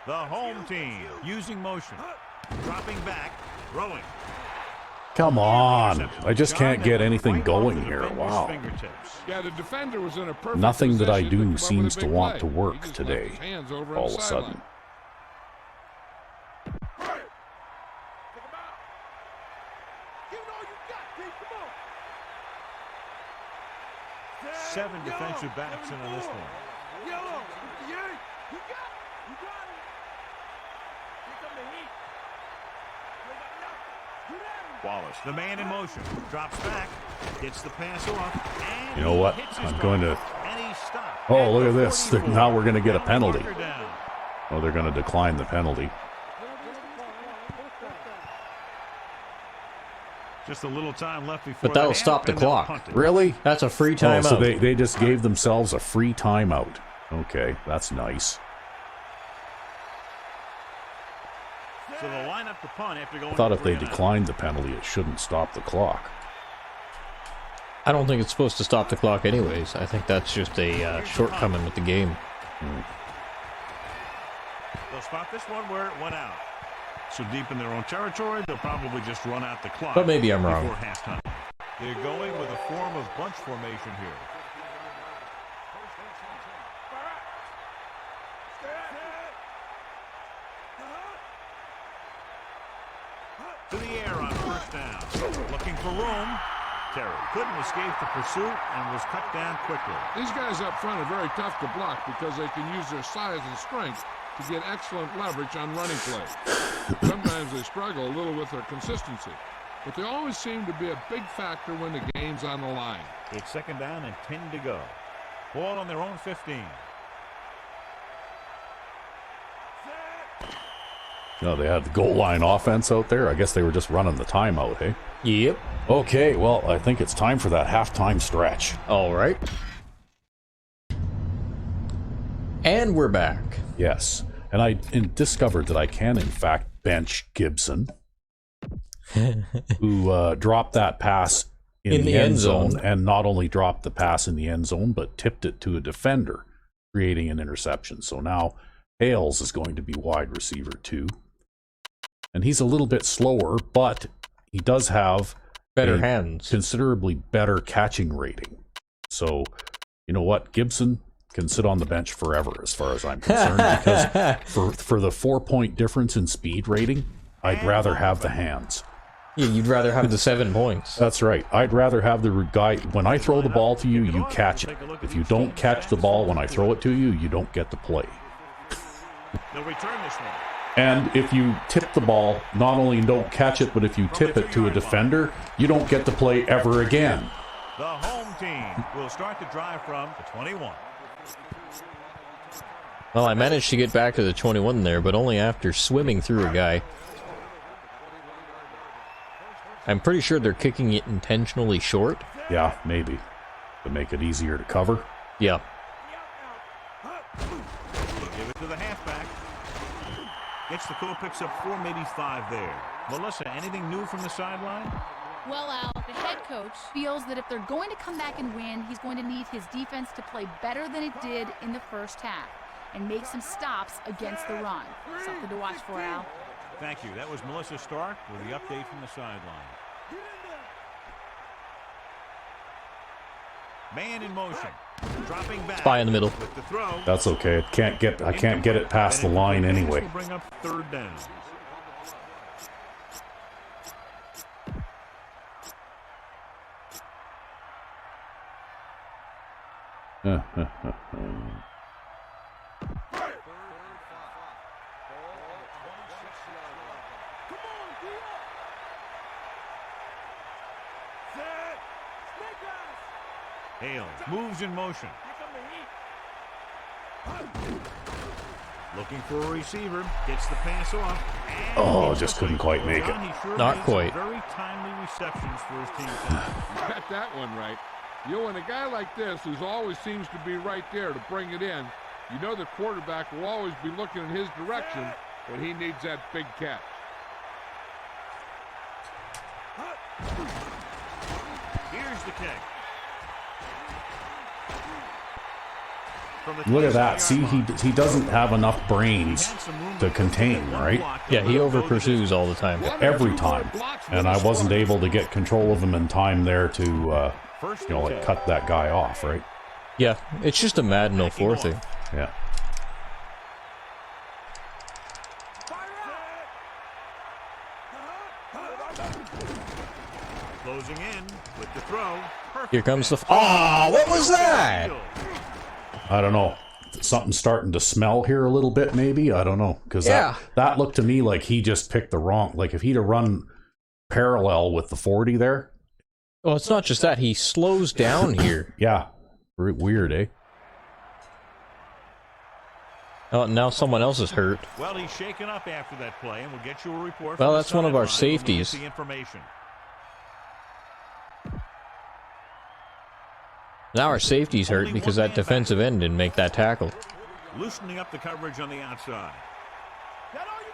The home team using motion. Dropping back. Throwing. Come on. I just can't get anything going here. Wow. Yeah, the defender was in a perfect Nothing that I position do come up with seems a to big want play. to He work just left today, his hands over on all the of a sideline. sudden. 7 defensive backs in on this one. Wallace, the man in motion, drops back, gets the pass off, and You know what? hits his I'm going to... target, and he's stopped Oh, at look the at this. 44. Now we're going to get a Now penalty. Walker down. Oh, they're going to decline the penalty. Just a little time left before But that'll the half, stop the and they'll clock. punt it. Really? That's a free Oh, timeout. so they just gave themselves a free timeout. Okay, that's nice. So they'll line up the punt after going I thought to if they 3 and out. declined the penalty, it shouldn't stop the clock. I don't think it's supposed to stop the clock anyways. I think that's just a shortcoming with the game. They'll spot this one where it went out. So deep in their own territory, they'll probably just run out the clock. But maybe I'm wrong. Before halftime. They're going with a form of bunch formation here. To the air on first down. Looking for room. Terry couldn't escape the pursuit and was cut down quickly. These guys up front are very tough to block because they can use their size and strength to get excellent leverage on running plays. Sometimes they struggle a little with their consistency, but they always seem to be a big factor when the game's on the line. It's second down and 10 to go. Ball on their own 15. No, they had the goal line offense out there. I guess they were just running the timeout, hey? Yep. Okay, well, I think it's time for that halftime stretch. All right. And we're back. Yes, and I discovered that I can, in fact, bench Gibson, who dropped that pass in the end zone, and not only dropped the pass in the end zone, but tipped it to a defender, creating an interception. So now Hales is going to be wide receiver 2. And he's a little bit slower, but he does have Better a hands. considerably better catching rating. So, you know what? Gibson can sit on the bench forever as far as I'm concerned, because for the 4-point difference in speed rating, I'd rather have the hands. Yeah, you'd rather have the 7 points. That's right. I'd rather have the guy, when I throw the ball to you, you catch it. If you don't catch the ball when I throw it to you, you don't get to play. They'll return this one. And if you tip the ball, not only don't catch it, but if you tip it to a defender, you don't get to play ever again. The home team will start the drive from the 21. Well, I managed to get back to the 21 there, but only after swimming through a guy. I'm pretty sure they're kicking it intentionally short. Yeah, maybe. To make it easier to cover. Yeah. Give it to the halfback. Gets the call, picks up 4, maybe 5 there. Melissa, anything new from the sideline? Well, Al, the head coach feels that if they're going to come back and win, he's going to need his defense to play better than it did in the first half and make some stops against the run. Something to watch for, Al. Thank you. That was Melissa Stark with the update from the sideline. Man in motion. Dropping back. Spy in the middle. With the throw. That's okay. I can't get it past the line anyway. Will bring up third down. Hale moves in motion. Looking for a receiver. Gets the pass off. Oh, just couldn't quite make it. Not quite. Very timely receptions for his team. You got that one right. You know, when a guy like this, who always seems to be right there to bring it in, you know the quarterback will always be looking in his direction when he needs that big catch. Here's the kick. Look at that. See, he doesn't have enough brains to contain, right? Yeah, he over pursues all the time. Every time. And I wasn't able to get control of him in time there to, you know, like cut that guy off, right? Yeah, it's just a Madden 04 thing. Yeah. Closing in with the throw. Here comes the... Oh, what was that? I don't know. Something's starting to smell here a little bit, maybe? I don't know. Because that looked to me like he just picked the wrong... Like, if he'd have run parallel with the 40 there... Well, it's not just that. He slows down here. Yeah. Weird, eh? Oh, now someone else is hurt. Well, he's shaken up after that play, and we'll get you a report. Well, from that's the one of our sideline when we get safeties. the information. Now our safety's hurt because that defensive end didn't make that tackle. Loosening up the coverage on the outside. That all you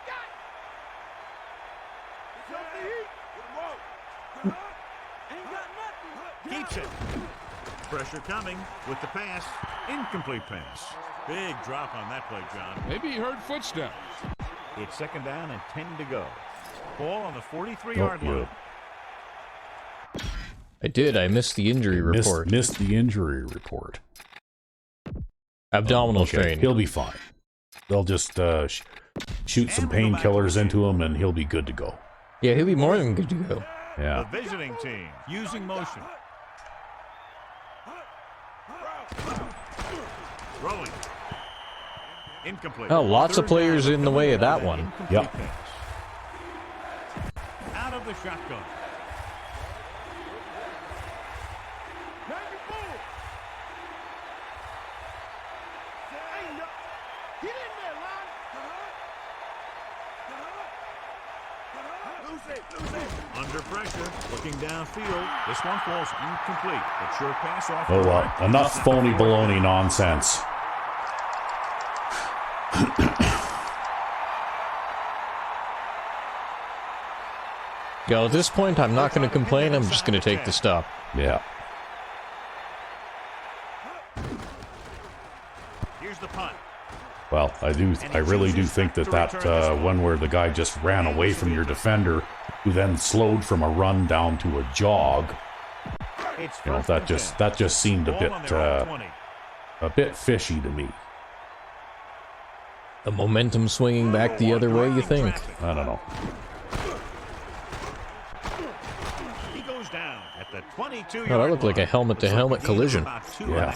got? Ain't got nothing. Keeps it. Pressure coming with the pass. Incomplete pass. Big drop on that play, John. Maybe he heard footsteps. It's second down and 10 to go. Ball on the 43-yard line. I did. I missed the injury report. Missed the injury report. Abdominal strain. He'll be fine. They'll just shoot some painkillers into him, and he'll be good to go. Yeah, he'll be more than good to go. Yeah. The visiting team using motion. Rolling. Incomplete. Oh, lots of players in the way of that one. Yep. Out of the shotgun. Under pressure, looking downfield. This one falls incomplete. But sure pass off. Oh, enough phony baloney nonsense. At this point, I'm not going to complain. I'm just going to take the stop. Yeah. Here's the punt. Well, I really do think that one where the guy just ran away from your defender, who then slowed from a run down to a jog. You know, that just seemed a bit fishy to me. The momentum swinging back the other way, you think? I don't know. He goes down at the 22-yard Oh, that looked like a helmet-to-helmet collision. Yeah.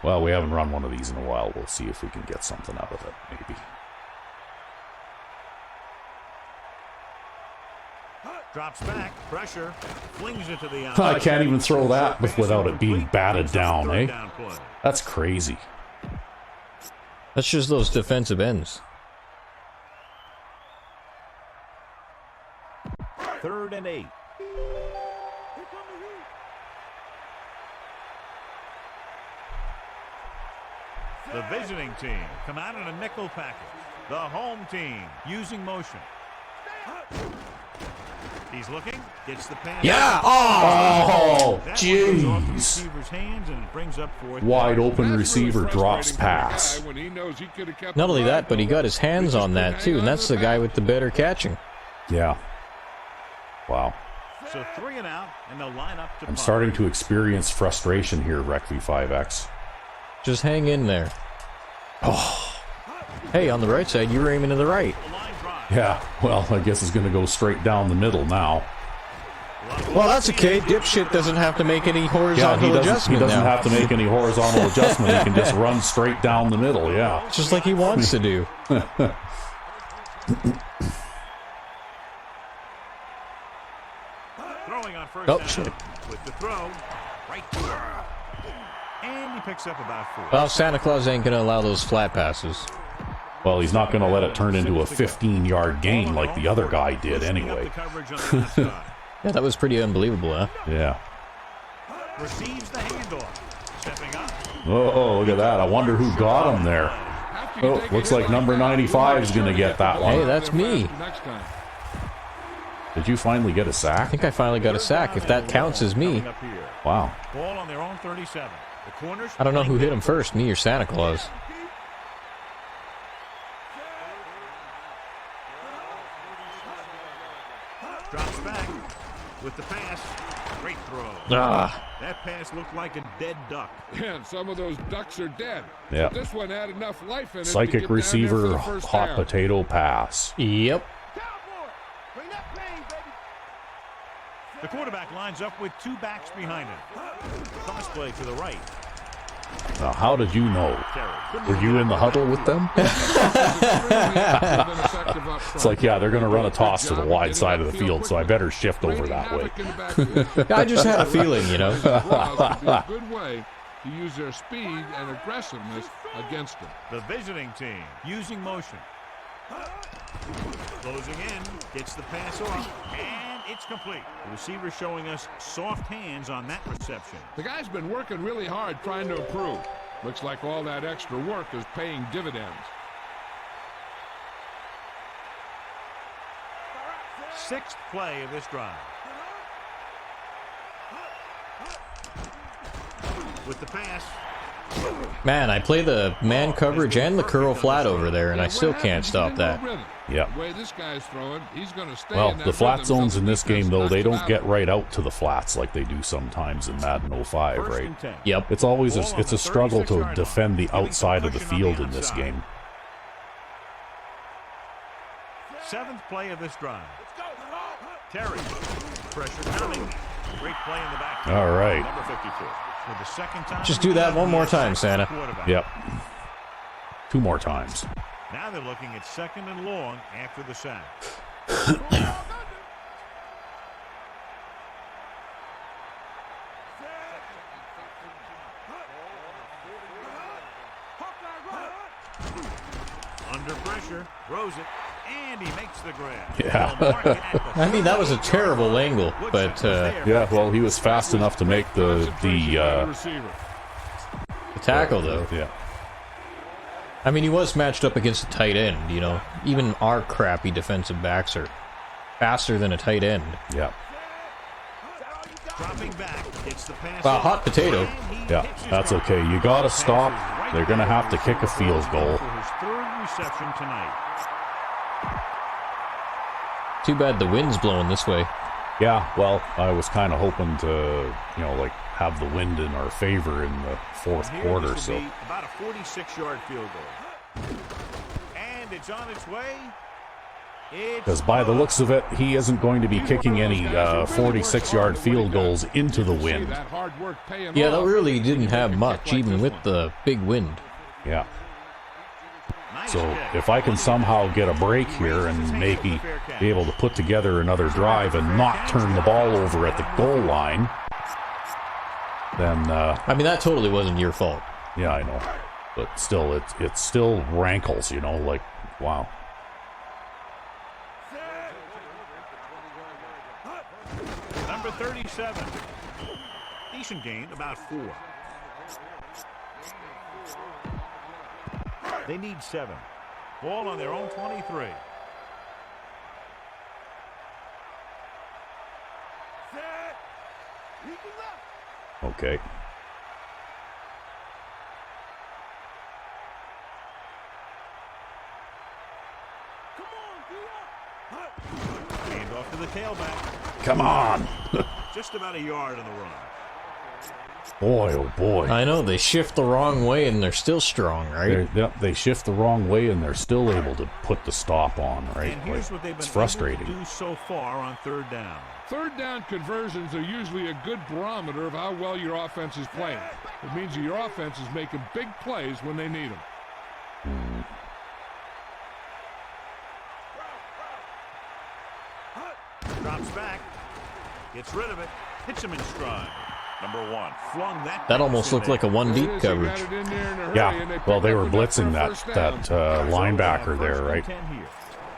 Well, we haven't run one of these in a while. We'll see if we can get something out of it, maybe. Drops back, pressure, flings it to the outside. I can't even throw that without it being batted down, eh? That's crazy. That's just those defensive ends. 3rd and 8. The visiting team come out in a nickel package. The home team using motion. He's looking, gets the pass. Yeah! Oh, That one goes off the jeez. receiver's hands and it brings up 4th Wide down. open That's receiver really drops frustrating for a pass. guy when he knows he could have kept Not the only ball, that, but he got his hands on that too, and that's the guy with the better catching. Yeah. Wow. So 3 and out, and they'll line up to I'm punt. starting to experience frustration here, Rec V5X. Just hang in there. Oh. Hey, on the right side, you were aiming to the right. The line drive. Yeah, well, I guess it's going to go straight down the middle now. Well, that's okay. Dipshit doesn't have to make any Yeah, horizontal he adjustment doesn't now. have to make any horizontal adjustment. He can just run straight down the middle, yeah. Just like he wants to do. Throwing on first Oh, down shit. with the throw right to her. And he picks up about 4. Well, Santa Claus ain't going to allow those flat passes. Well, he's not going to let it turn into a 15-yard gain like the other guy did anyway. The coverage on the outside. Yeah, that was pretty unbelievable, huh? Yeah. Receives the handoff. Stepping up. Oh, look at that. I wonder who got him there. Oh, looks like number 95 is going to get that Hey, one. that's me. Did you finally get a I sack? think I finally got a sack, if that counts as me. Wow. Ball on their own 37. The corners. I don't know who hit him first, me or Santa Claus. Drops back with the pass. Great throw. Ah, That pass looked like a dead duck. Yeah, and some of those ducks are dead. Yeah. But this one had enough life in it to get Psychic down there for receiver, the first hot down. potato pass. yep. Cowboy, bring that pain, baby. The quarterback lines up with two backs behind him. Cross play to the right. Now, how did you know? Were you in the huddle with them? It's like, yeah, they're going to run a toss to the wide side of the field, so I better shift over that way. I just had a feeling, you know. Would be a good way to use their speed and aggressiveness against them. The visiting team using motion. Closing in, gets the pass off, and it's complete. The receiver showing us soft hands on that reception. The guy's been working really hard trying to improve. Looks like all that extra work is paying dividends. Sixth play of this drive. With the pass. Man, I play the man coverage and the curl flat over there, and I still can't stop that. Yeah. The way this guy's throwing, he's going to stay Well, in that the flat rhythm zones till in the this game, defense though, they knocks him don't out. get right out to the flats like they do sometimes in Madden 05, First right? and 10. Yep. It's always Ball on it's the a struggle to 36-yard defend the line. Giving outside of the some cushion on field the in this outside. game. Seventh play of this drive. Terry. Pressure coming. Great play in the back. All right. Number 52. For the second time. Just do that one more time, Santa. Quarterback. Yep. 2 more times. Now they're looking at second and long after the sack. Under pressure, throws it, and he makes the grab. Yeah. They'll mark it at the I mean, that was a terrible angle, but Yeah, well, he was fast enough to make the receiver. the tackle, though. yeah. I mean, he was matched up against a tight end, you know. Even our crappy defensive backs are faster than a tight end. Yeah. dropping back, gets the pass. Hot potato. Yeah, that's okay. You got to stop. They're going to have to kick a field goal. For his third reception tonight. Too bad the wind's blowing this way. Yeah, well, I was kind of hoping to, you know, like have the wind in our favor in the fourth Here quarter. this will So be about a 46-yard field goal. And it's on its way. because by the looks of it, he isn't going to be kicking any 46-yard field goals into the wind. Yeah, that really didn't have much, even with the big wind. Yeah. So if I can somehow get a break here and maybe be able to put together another drive and not turn the ball over at the goal line, then I mean, that totally wasn't your fault. yeah, I know, but still, it still rankles, you know, like wow. Number 37. Decent gain, about 4. They need 7. Ball on their own 23. Okay. Hand off to the tailback. Come on. Just about a yard on the run. Boy, oh boy. I know, they shift the wrong way and they're still strong, right? They shift the wrong way and they're still able to put the stop on, right? And here's Like, what they've been it's frustrating. able to do so far on third down. Third down conversions are usually a good barometer of how well your offense is playing. It means that your offense is making big plays when they need them. Drops back. Gets rid of it. Hits him in stride. Number 1. Flung that. That almost looked like a one deep coverage. Yeah, well, they were blitzing that linebacker there, right?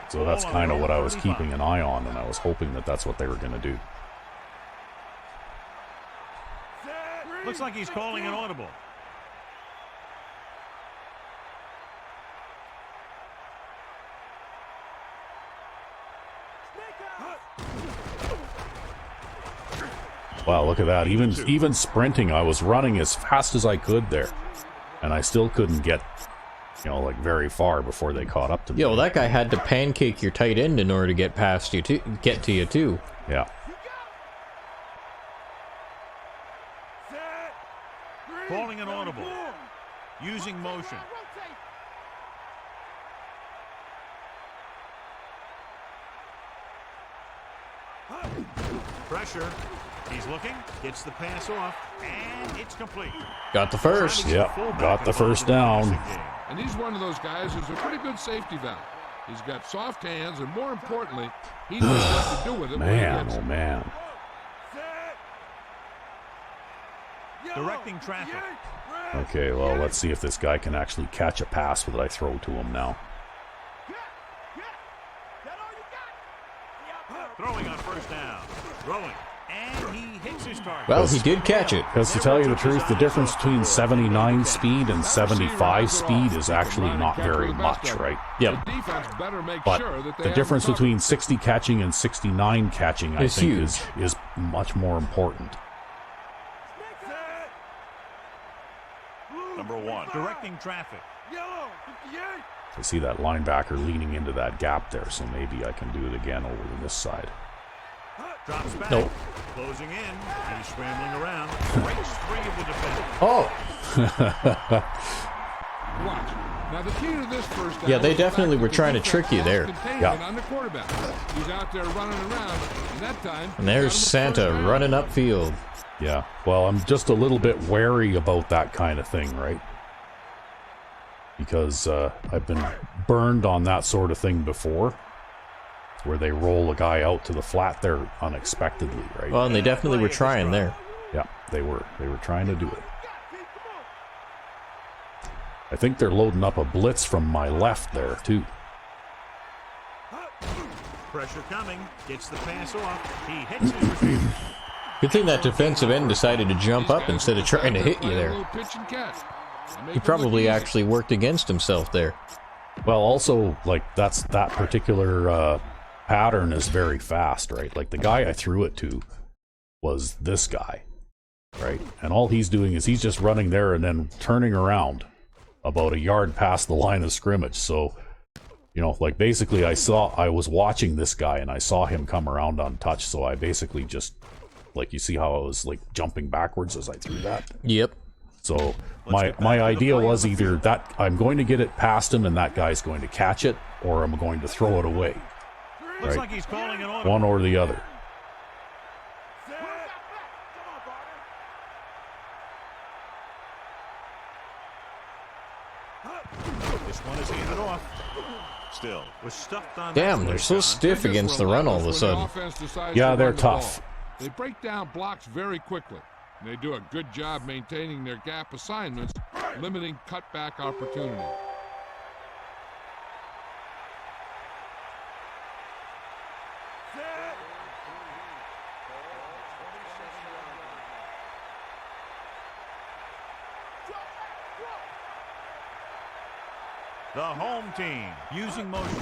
So that's kind of what I was keeping an eye on, and I was hoping that that's what they were going to do. Looks like he's calling an audible. Wow, look at that. Even sprinting, I was running as fast as I could there. And I still couldn't get, like very far before they caught up to me. Yo, that guy had to pancake your tight end in order to get past you, get to you, too. Yeah. Calling an audible. Using motion. Pressure. He's looking. Gets the pass off. And it's complete. Got the first. Yep, got the first down. And he's one of those guys who's a pretty good safety valve. He's got soft hands, and more importantly, he knows what to do with it. Man, oh man. Directing traffic. Okay, well, let's see if this guy can actually catch a pass that I throw to him now. Throwing on first down. Throwing. And he hits his target. Well, he did catch it. Because to tell you the truth, the difference between 79 speed and 75 speed is actually not very much, right? Yep. But the difference between 60 catching and 69 catching, I think, is much more important. Number 1. Directing traffic. I see that linebacker leaning into that gap there, so maybe I can do it again over to this side. Drops back. Nope. Closing in. He's scrambling around. Breaks free of the defender. Oh! Watch. Now the key to this first down, Yeah, they definitely were trying to trick you there. Yeah. On the quarterback. He's out there running around, and that time. And there's Santa running upfield. Yeah, well, I'm just a little bit wary about that kind of thing, right? Because I've been burned on that sort of thing before, where they roll a guy out to the flat there unexpectedly, right? Well, and they definitely were trying there. Yeah, they were trying to do it. I think they're loading up a blitz from my left there, too. Pressure coming. Gets the pass off. He hits his receiver. Good thing that defensive end decided to jump up instead of trying to hit you there. He probably actually worked against himself there. Well, also, like, that particular pattern is very fast, right? Like, the guy I threw it to was this guy, right? And all he's doing is he's just running there and then turning around about a yard past the line of scrimmage. So, like, basically I was watching this guy and I saw him come around untouched, so I basically just, like, you see how I was, like, jumping backwards as I threw that? Yep. So my idea was either that I'm going to get it past him and that guy's going to catch it, or I'm going to throw it away. Looks Right? like he's calling an audible. One or the other. This one is handed off. Still was stuffed on. Damn, they're so stiff against the run all of a sudden. Yeah, they're tough. They break down blocks very quickly. And they do a good job maintaining their gap assignments, limiting cutback opportunity. The home team using motion.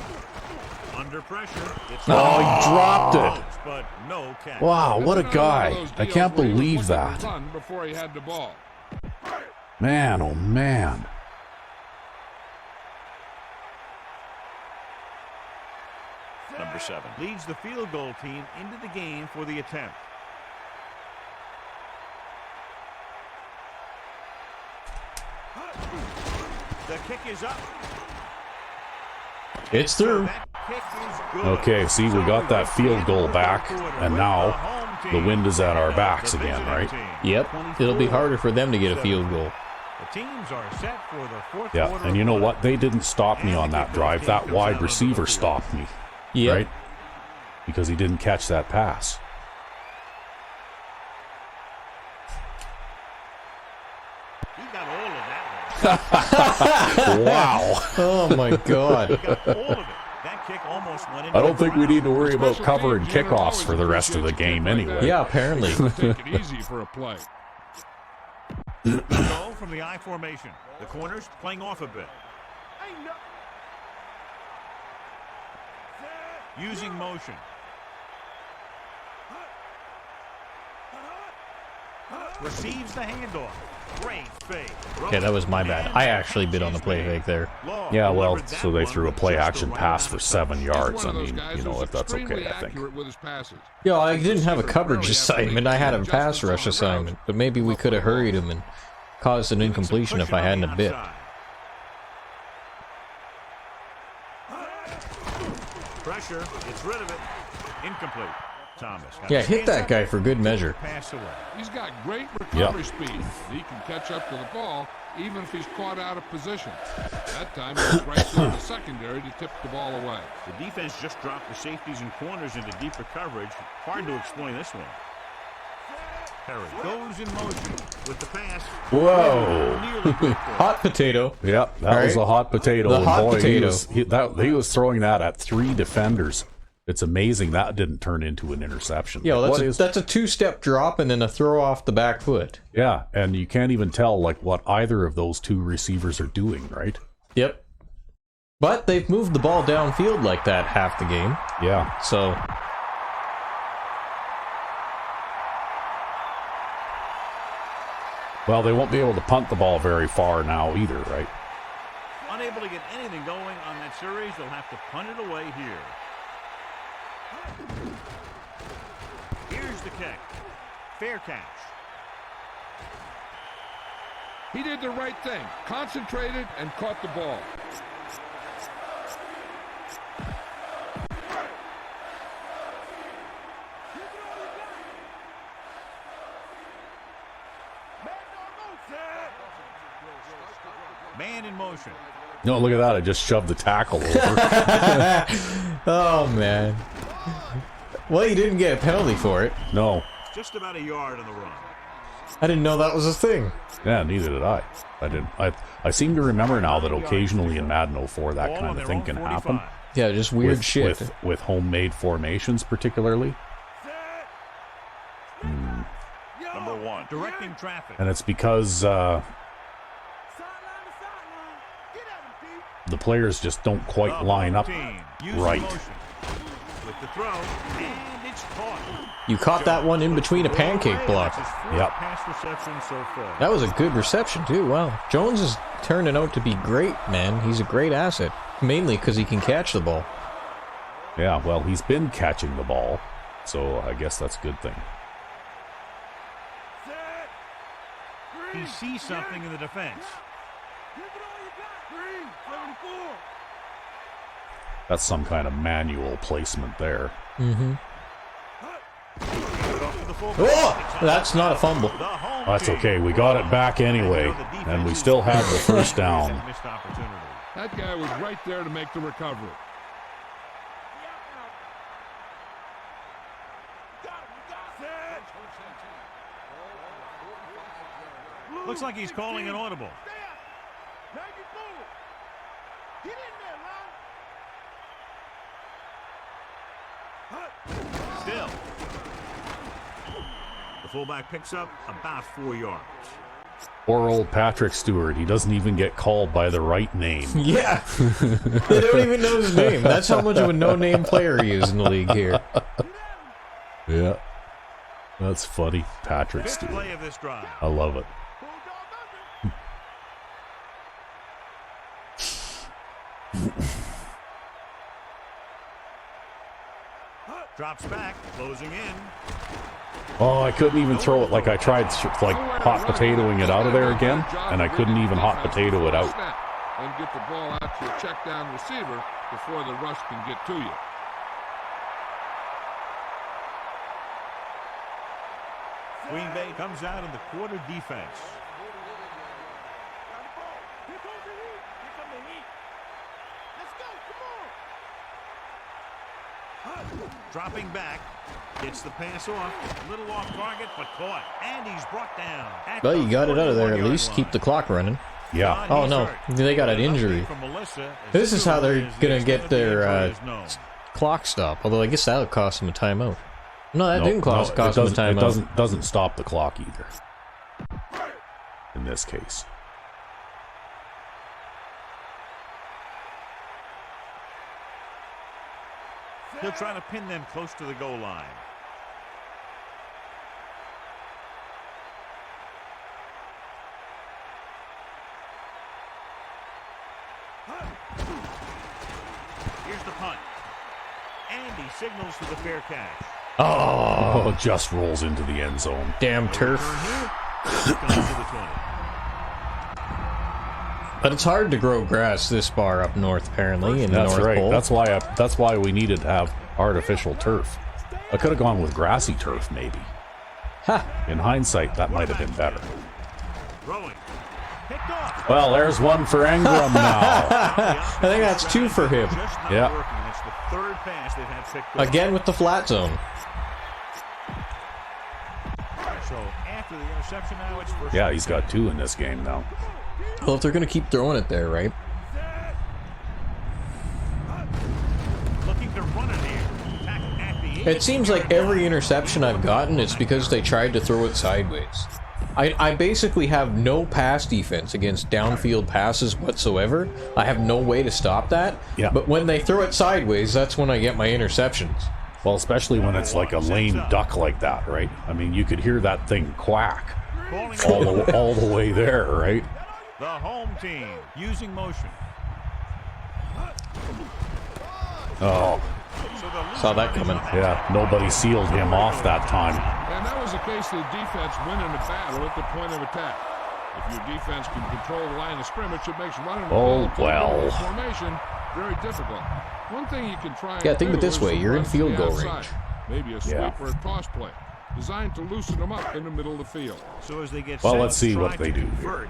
Under pressure. It's Oh, he dropped it. But no catch. Wow, what a guy. I can't believe that. Before he had the ball. Man, oh man. Number 7 leads the field goal team into the game for the attempt. The kick is up. It's through. That kick is good. Okay, see, we got that field goal back, and now the wind is at our backs again, right? Yep. It'll be harder for them to get a field goal. The teams are set for the fourth Yeah, quarter. and you know what? They didn't stop me on that drive. That wide receiver stopped me, Yep. right? Because he didn't catch that pass. He got all of that one. Wow. Oh my God. He got all of it. That kick almost went into I don't the think we ground. need to worry about cover and kickoffs for the rest of the game anyway. Yeah, apparently. Take it easy for a play. Goal from the I formation. The corners playing off a bit. Ain't no. Using motion. Receives the handoff. Great fake. Okay, that was my bad. I actually bid on the play fake there. Yeah, well, so they threw a play action pass for 7 yards. I mean, you know, if that's okay, I think. Yeah, I didn't have a coverage assignment. I had a pass rush assignment, but maybe we could have hurried him and caused an incompletion if I hadn't have bid. Pressure, gets rid of it. Incomplete. Thomas. Yeah, hit that guy for good measure. Pass away. He's got great recovery speed. He can catch up to the ball even if he's caught out of position. That time he was right there in the secondary to tip the ball away. The defense just dropped the safeties and corners into deeper coverage. Hard to explain this one. Perry goes in motion with the pass. Whoa! Hot potato. Yep, that was a hot potato. The and hot boy, potato. He was throwing that at 3 defenders. It's amazing that didn't turn into an interception. Yeah, Like, that's a two-step drop and then a throw off the back foot. yeah, and you can't even tell like what either of those 2 receivers are doing, right? Yep. But they've moved the ball downfield like that half the game. Yeah. So Well, they won't be able to punt the ball very far now either, right? Unable to get anything going on that series, they'll have to punt it away here. Here's the kick. Fair catch. He did the right thing. Concentrated and caught the ball. Man in motion. No, look at that. I just shoved the tackle over. oh man. Well, you didn't get a penalty for it. No. Just about a yard on the run. I didn't know that was a thing. Yeah, neither did I. I seem to remember now that occasionally in Madden 04 that kind of thing can happen. Yeah, just weird shit. With homemade formations particularly. Number 1. Directing traffic. And it's because the players just don't quite line up right. With the throw, and it's caught. You caught that one in between a pancake block. Yep. Pass reception so far. That was a good reception too. Wow. Jones is turning out to be great, man. He's a great asset. Mainly because he can catch the ball. Yeah, well, he's been catching the ball, so I guess that's a good thing. He sees something in the defense. That's some kind of manual placement there. Mm-hmm. Oh! That's not a fumble. That's okay. We got it back anyway, and we still have the first down. That guy was right there to make the recovery. Looks like he's calling an audible. Still. The fullback picks up about 4 yards. Poor old Patrick Stewart. He doesn't even get called by the right name. Yeah. They don't even know his name. That's how much of a no-name player he is in the league here. Yeah. That's funny. Patrick Fifth Stewart. play of this drive. I love it. Drops back, closing in. Oh, I couldn't even throw it like I tried, like hot potatoing it out of there again, and I couldn't even hot potato it out. And get the ball out to a check down receiver before the rush can get to you. Green Bay comes out in the quarter defense. Dropping back, gets the pass off, a little off target, but caught, and he's brought down. Well, you got it out of there at least. Keep the clock running. Yeah. Oh no, they got an injury. This is how they're gonna get their clock stop. Although I guess that'll cost them a timeout. No, that didn't cost them a timeout. It doesn't stop the clock either. in this case. He'll try to pin them close to the goal line. Here's the punt. And he signals for the fair catch. Oh, just rolls into the end zone. Damn turf. But it's hard to grow grass this far up north, apparently, in the That's North right. Pole. That's why we needed to have artificial turf. I could have gone with grassy turf, maybe. Ha! In hindsight, that might have been better. Throwing. Picked off. Well, there's one for Engram now. I think that's 2 for him. Just not Yeah. working. It's the third pass they've had picked off. Again with the flat zone. So after the interception now, it's first. Yeah, he's got 2 in this game now. Well, if they're going to keep throwing it there, right? Looking to run it here. Attack at the It seems like every interception I've gotten, it's because they tried to throw it sideways. I basically have no pass defense against downfield passes whatsoever. I have no way to stop that. Yeah. But when they throw it sideways, that's when I get my interceptions. Well, especially when it's like a lame duck like that, right? I mean, you could hear that thing quack all the way there, right? The home team using motion. Oh, Saw that coming. yeah, nobody sealed him off that time. And that was the case of the defense winning the battle at the point of attack. If your defense can control the line of scrimmage, it makes running the Oh, ball to the well. middle of the formation very difficult. One thing you can try Yeah, and think of it do this is way, to you're in run to field the goal outside. range. Maybe a sweep Yeah. or a toss play designed to loosen them up in the middle of the field. So as they get Well, set let's to see try what to they do convert,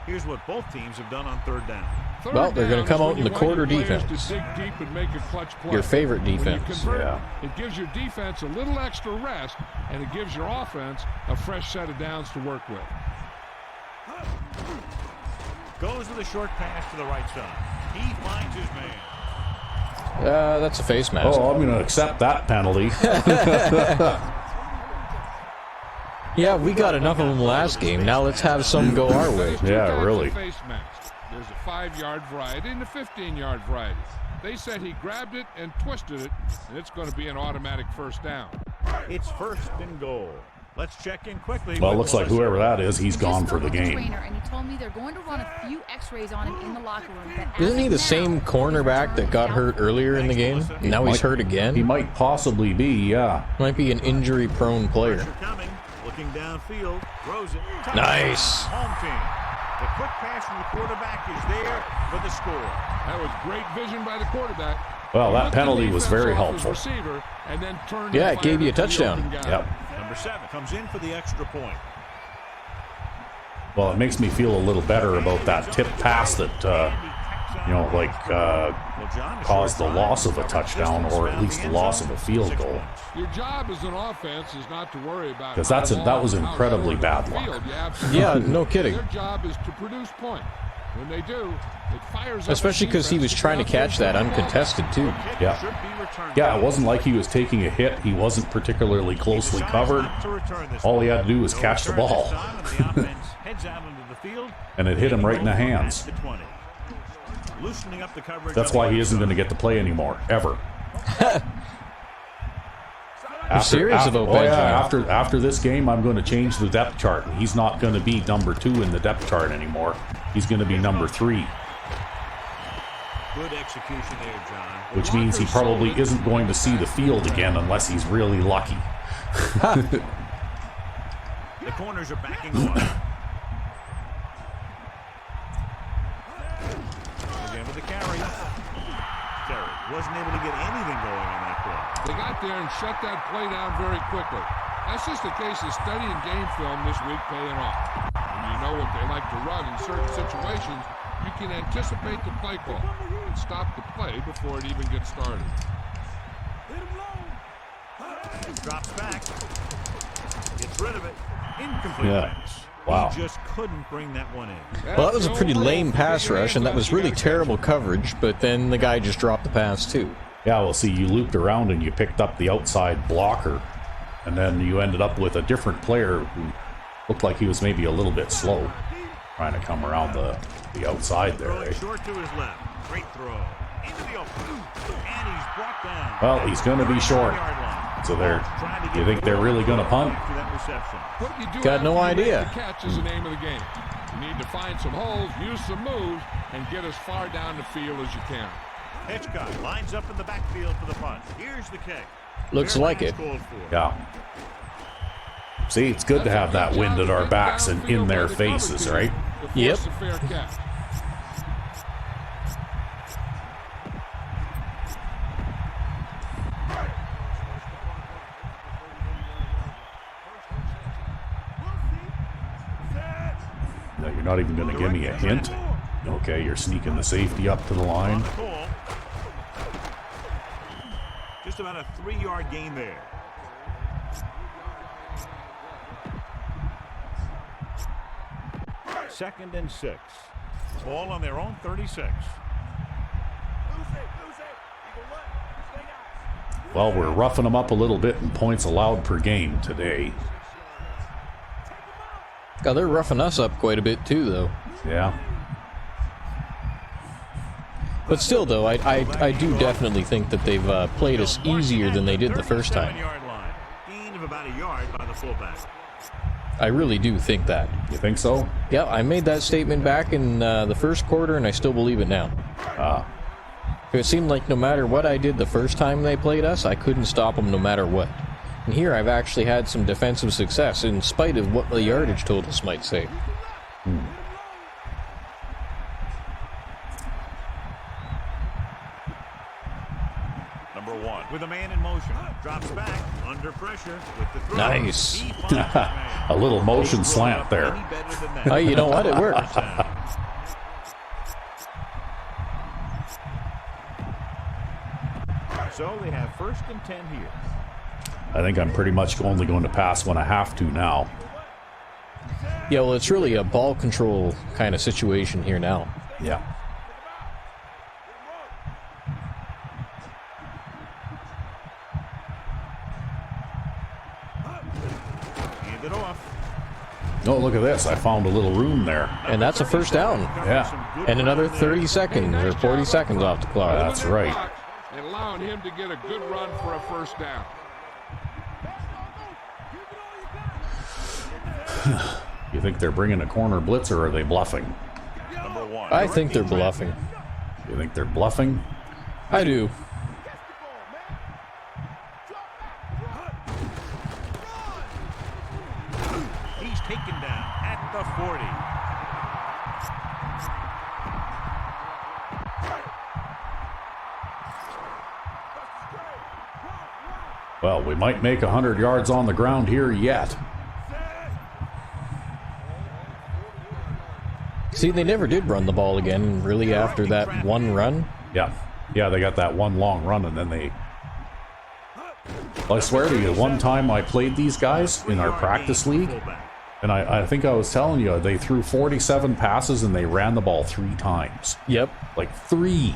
here's what both teams have done on third down. Third Well, they're gonna down come is out when in you the want your quarter players defense. to dig deep and make a clutch play. Your favorite When you defense. convert, Yeah. it gives your defense a little extra rest, and it gives your offense a fresh set of downs to work with. Goes with a short pass to the right side. He finds his man. That's a face mask. Oh, I'm going to accept that penalty. Yeah, we got enough of them last game. Now let's have some go our way. There's two Yeah, types of really. face masks. There's a 5-yard variety and a 15-yard variety. They said he grabbed it and twisted it, and it's going to be an automatic first down. It's first and goal. Let's check in quickly. Well, it with looks like Melissa. whoever that is, he's I just gone for spoke the with game. trainer, and he told me they're going to run a few x-rays on him in the locker room. But as Isn't he of the now, same cornerback that got hurt earlier in the game? Now he's hurt He again? might possibly be, yeah. Might be an injury-prone player. Pressure coming. Looking downfield. Throws it. Touchdown. Nice. Home team. The quick pass from the quarterback is there for the score. That was great vision by the quarterback. Well, that Looked the penalty was defense very off his helpful. receiver, and then turned Yeah, and it gave fired you a it to the touchdown. open guy. Yep. Number 7 comes in for the extra point. Well, it makes me feel a little better about that tip pass that, caused the loss of a touchdown or at least the loss of a field goal. Your job as an offense is not to worry about 'Cause how that long was and how incredibly short bad of the luck. field. You absolutely Yeah, do. no kidding. Their job is to produce points. When they do, it fires up Especially the because he was defense trying to get out catch there that and get the ball back. uncontested, too. Yeah. Should be returned. Yeah, it wasn't like he was taking a hit. He wasn't particularly closely covered. All he had to do was catch the ball. And it hit him right in the hands. Loosening up the coverage. That's why he isn't going to get to play anymore, ever. serious about Benjamin? After this game, I'm going to change the depth chart. He's not going to be number 2 in the depth chart anymore. He's going to be number 3, Good execution there, John. which means he probably isn't going to see the field again unless he's really lucky. The corners are backing off. Again with the carry. Terry wasn't able to get anything going on that play. They got there and shut that play down very quickly. That's just a case of studying game film this week paying off. When you know what they like to run in certain situations, you can anticipate the play call and stop the play before it even gets started. Drops back. Gets rid of it. Incomplete Yeah. pass. Wow. He just couldn't bring that one in. Well, that was a pretty lame pass rush, and that was really terrible coverage, but then the guy just dropped the pass, too. Yeah, well, see, you looped around and you picked up the outside blocker, and then you ended up with a different player who looked like he was maybe a little bit slow. Trying to come around the outside there, Throwing eh? short to his left. Great throw. Into the open. And he's brought down. Well, he's going to be short. 30-yard line. So they're, you think they're really going to punt? After that reception. What you do Got no after you idea. make the catch is the name of the game. You need to find some holes, use some moves, and get as far down the field as you can. Hitchcock lines up in the backfield for the punt. Here's the kick. Looks Fair like catch it. called for. Yeah. See, it's good to have that wind at our backs and in their faces, right? Yep. A fair catch. No, you're not even going to give me a hint. Okay, you're sneaking the safety up to the line. On the call. Just about a 3-yard gain there. Second and 6. Ball on their own 36. Well, we're roughing them up a little bit in points allowed per game today. God, they're roughing us up quite a bit too, though. Yeah. But still, though, I do definitely think that they've played us easier than they did the first time. 37-yard line. Gain of about a yard by the fullback. I really do think that. You think so? Yeah, I made that statement back in the first quarter, and I still believe it now. It seemed like no matter what I did the first time they played us, I couldn't stop them no matter what. And here I've actually had some defensive success, in spite of what the yardage totals might say. Number 1 with a man in motion. Drops back under pressure with the throw. Nice. He finds his man. A little motion slant there. Any better than that. Oh, you know what? It worked. So they have first and 10 here. I think I'm pretty much only going to pass when I have to now. Yeah, well, it's really a ball control kind of situation here now. Yeah. Hand it off. Oh, look at this. I found a little room there. And that's a first down. Yeah. And another 30 seconds or 40 seconds off the clock. That's right. And allowing him to get a good run for a first down. You think they're bringing a corner blitz or are they bluffing? Number 1. I think they're bluffing. You think they're bluffing? I do. He's taken down at the 40. Well, we might make 100 yards on the ground here yet. See, they never did run the ball again, really, after that one run. Yeah. Yeah, they got that one long run and then they... Well, I swear to you, one time I played these guys in our practice league, and I think I was telling you, they threw 47 passes and they ran the ball 3 times. Yep. Like 3.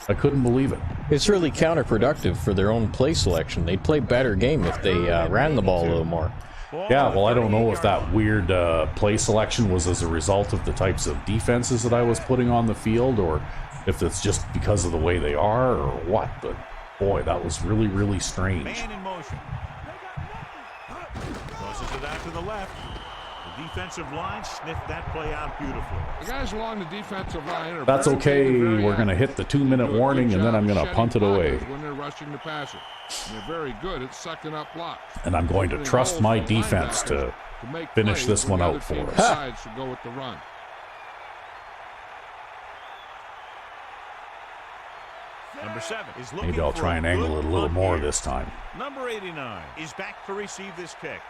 I couldn't believe it. It's really counterproductive for their own play selection. They'd play better game if they ran the ball a little more. Yeah, well, I don't know if that weird play selection was as a result of the types of defenses that I was putting on the field, or if it's just because of the way they are, or what, but boy, that was really, really strange. Man in motion. Tosses it out to the left. The defensive line sniffed that play out beautifully. The guys along the defensive line are That's very okay, good and very we're going to hit the 2-minute They do a warning, good and then job I'm going to shedding punt it away. blockers when they're rushing the passer. And they're very good at sucking up blocks. And I'm going to trust my defense to make finish plays this when one the out other team for us. decides to go with the run. Number 7 is looking Maybe I'll for try and angle good it a little punt more here. this time. Number 89 is back to receive this kick.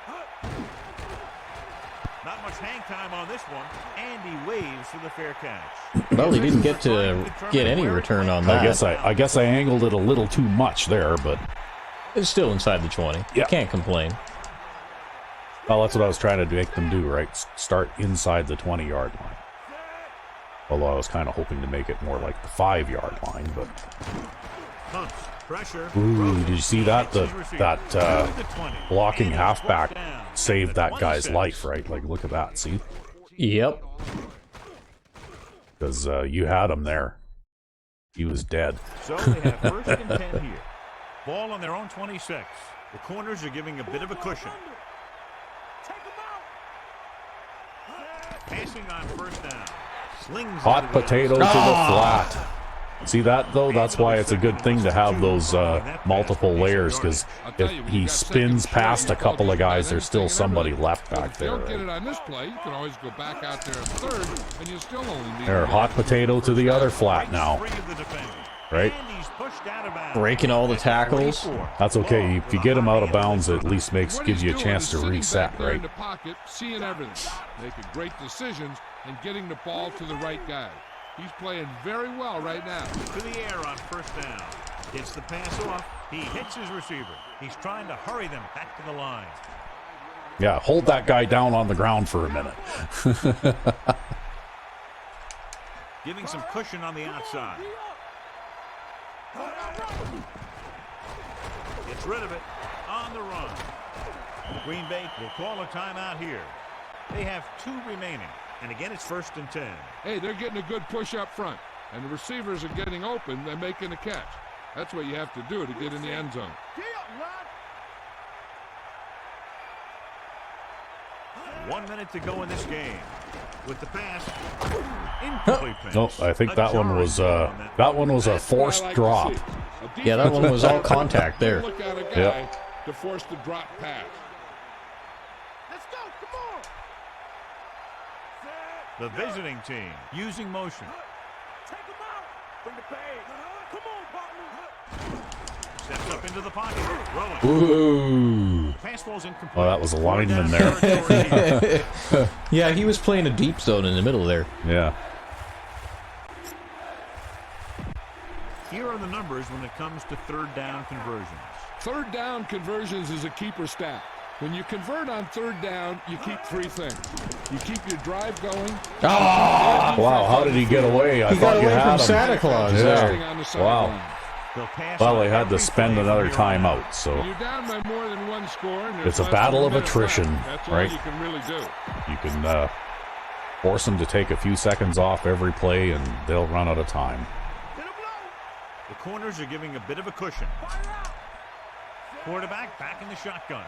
Not much hang time on this one, and he waves for the fair catch. Well, he didn't get to get any return on that. I guess I angled it a little too much there, but It's still inside the 20. Yeah. Can't complain. well, that's what I was trying to make them do, right? Start inside the 20-yard line. Although I was kind of hoping to make it more like the 5-yard line, but Hunts, pressure. ooh, did you see that? Takes his receiver. That To the 20. blocking And he's halfback brought down saved at that the guy's 26. life, right? Like, look at that, see? Yep. Because you had him there. He was dead. So they have first and 10 here. Ball on their own 26. The corners are giving a bit of a cushion. Passing on first down. Slings Hot potato to the flat. See that, though? That's why it's a good thing to have those multiple layers, because if he spins past a couple of guys, there's still somebody left back there. If you don't get it on this play, you can always go back out there at third, and you still only need... There, hot potato to the other flat now. Right? Breaking all the tackles. That's okay. If you get him out of bounds, it at least gives you a chance to reset, there in right? the pocket, seeing everything, making great decisions, and getting the ball to the right guy. He's playing very well right now. To the air on first down. Gets the pass off. He hits his receiver. He's trying to hurry them back to the line. Yeah, hold that guy down on the ground for a minute. Giving some cushion on the outside. Gets rid of it on the run. Green Bay will call a timeout here. They have 2 remaining. And again, it's first and 10. Hey, they're getting a good push up front, and the receivers are getting open. They're making a catch. That's what you have to do to get in the end zone. 1 minute to go in this game. With the pass, incomplete pass. Nope, I think that one was a forced drop. Yeah, that one was all contact there. Look at a guy to force the drop pass. Let's go, come on. The visiting team using motion. Take him out. Bring the pain. Come on, partner. Steps up into the pocket. Rolling. Ooh. Pass falls incomplete. Oh, that was a lineman there. Yeah, he was playing a deep zone in the middle there. Yeah. Here are the numbers when it comes to third down conversions. Third down conversions is a keeper stat. When you convert on third down, you keep 3 things. You keep your drive going. Wow, how did he get away? I He got thought you away had from him. Santa Claus there. Wow. Well, they had to spend another timeout, so You're down by more than 1 score. And it's a less battle than of minute attrition, left. That's all right? you can really do. You can force them to take a few seconds off every play, and they'll run out of time. The corners are giving a bit of a cushion. Quarterback back in the shotgun.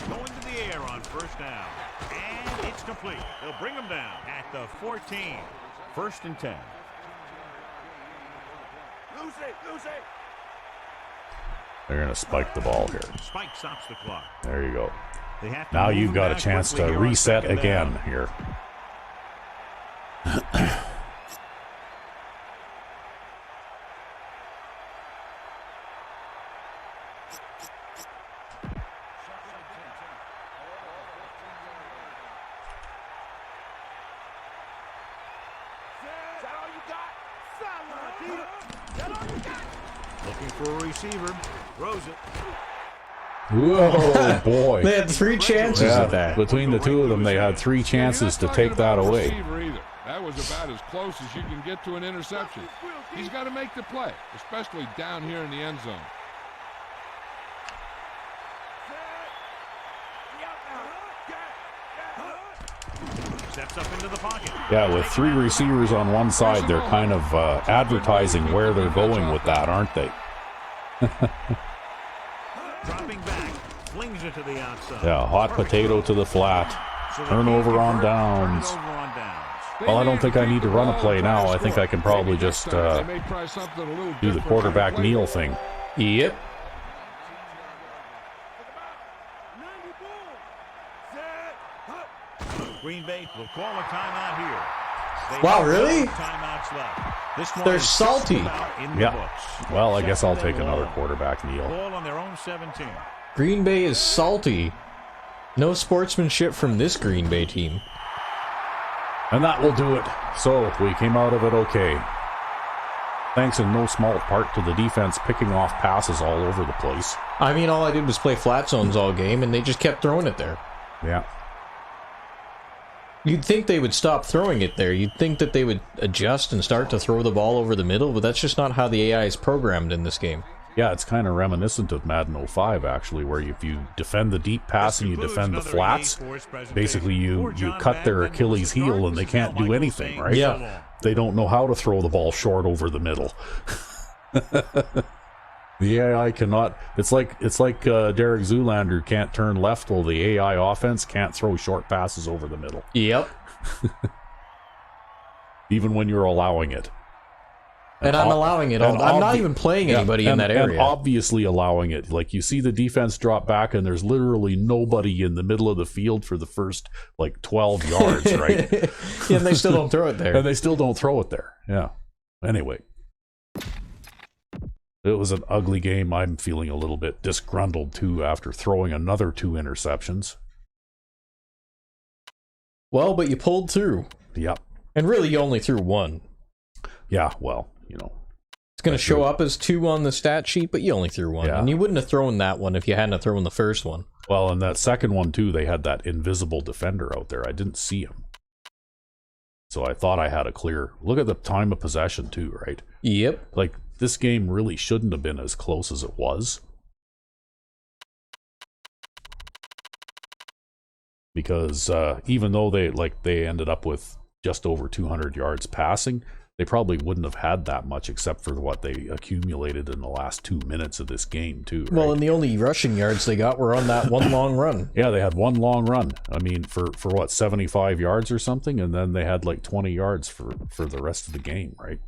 Going to the air on first down. And it's complete. They'll bring him down at the 14. First and 10. Lose it, lose it. They're going to spike the ball here. Spike stops the clock. There you go. They have to Now move you've him got a back chance quickly to here on reset second again down. here. Is that all you got? Sideline, Peter. Is that all you got? Looking for a receiver. Throws it. Whoa, boy. They had 3 chances Yeah, at that. between the two of them, they had 3 chances to take that away. Either. That was about as close as you can get to an interception. He's got to make the play, especially down here in the end zone. Steps up into the pocket. Yeah, with 3 receivers on one side, they're kind of advertising where they're going with that, aren't they? Dropping back. Flings it to the outside. Yeah, hot potato to the flat. So they Turnover can't on convert. downs. Turnover on downs. Well, I don't think I need to run a play now. I think I can probably just do the quarterback kneel thing. Yep. Green Bay will call a timeout here. They Wow, have really? no timeouts left. This one They're is just salty. about in the Yeah. books. Well, I guess I'll Second take and another long. quarterback kneel. Ball on their own 17. Green Bay is salty. No sportsmanship from this Green Bay team. And that will do it. So, we came out of it okay. Thanks in no small part to the defense picking off passes all over the place. I mean, all I did was play flat zones all game, and they just kept throwing it there. Yeah. You'd think they would stop throwing it there. You'd think that they would adjust and start to throw the ball over the middle, but that's just not how the AI is programmed in this game. Yeah, it's kind of reminiscent of Madden 05, actually, where if you defend the deep pass and you defend the flats, basically you cut their Achilles heel and they can't do anything, right? Yeah. They don't know how to throw the ball short over the middle. The AI cannot. It's like Derek Zoolander can't turn left, while the AI offense can't throw short passes over the middle. Yep. Even when you're allowing it. And I'm allowing it all. I'm not even playing anybody in that area. And obviously allowing it. Like, you see the defense drop back and there's literally nobody in the middle of the field for the first, 12 yards, right? Yeah, and they still don't throw it there. And they still don't throw it there. Yeah. Anyway. It was an ugly game. I'm feeling a little bit disgruntled, too, after throwing another 2 interceptions. Well, but you pulled through. Yep. And really, you only threw 1. Yeah, well, It's going to show up as 2 on the stat sheet, but you only threw 1. Yeah. And you wouldn't have thrown that one if you hadn't have thrown the first one. Well, and that second one, too, they had that invisible defender out there. I didn't see him. So I thought I had a clear... Look at the time of possession, too, right? Yep. This game really shouldn't have been as close as it was. Because even though they ended up with just over 200 yards passing, they probably wouldn't have had that much except for what they accumulated in the last 2 minutes of this game, too. Right? Well, and the only rushing yards they got were on that one long run. Yeah, they had one long run. I mean, for what, 75 yards or something? And then they had 20 yards for the rest of the game, right?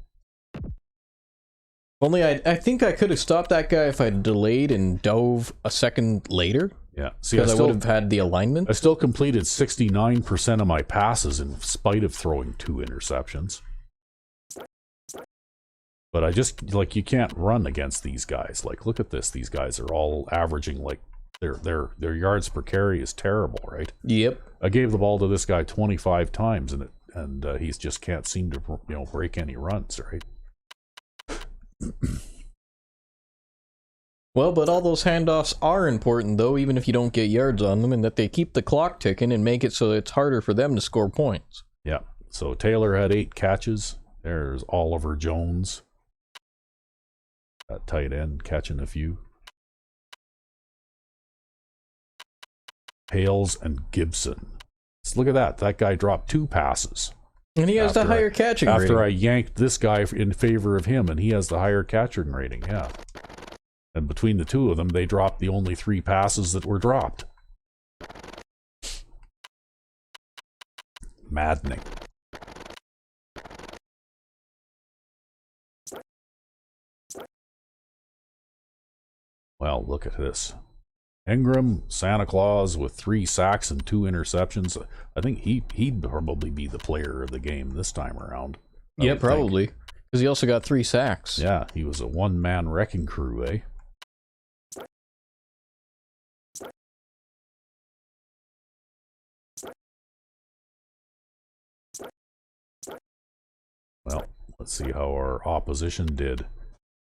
Only I think I could have stopped that guy if I delayed and dove a second later. Yeah. See, because I would have had the alignment. I still completed 69% of my passes in spite of throwing 2 interceptions. But I just, you can't run against these guys. Look at this. These guys are all averaging, their yards per carry is terrible, right? Yep. I gave the ball to this guy 25 times, and he just can't seem to, break any runs, right? Well, but all those handoffs are important, though, even if you don't get yards on them, and that they keep the clock ticking and make it so it's harder for them to score points. Yeah. So Taylor had 8 catches. There's Oliver Jones, that tight end, catching a few. Hales and Gibson. Let's look at that. That guy dropped 2 passes. And he has the higher catching rating. After I yanked this guy in favor of him, and he has the higher catching rating, yeah. And between the 2 of them, they dropped the only 3 passes that were dropped. Maddening. Well, look at this. Ingram, Santa Claus with 3 sacks and 2 interceptions. I think he'd probably be the player of the game this time around. Yeah, probably. Because he also got 3 sacks. Yeah, he was a one-man wrecking crew, eh? Well, let's see how our opposition did.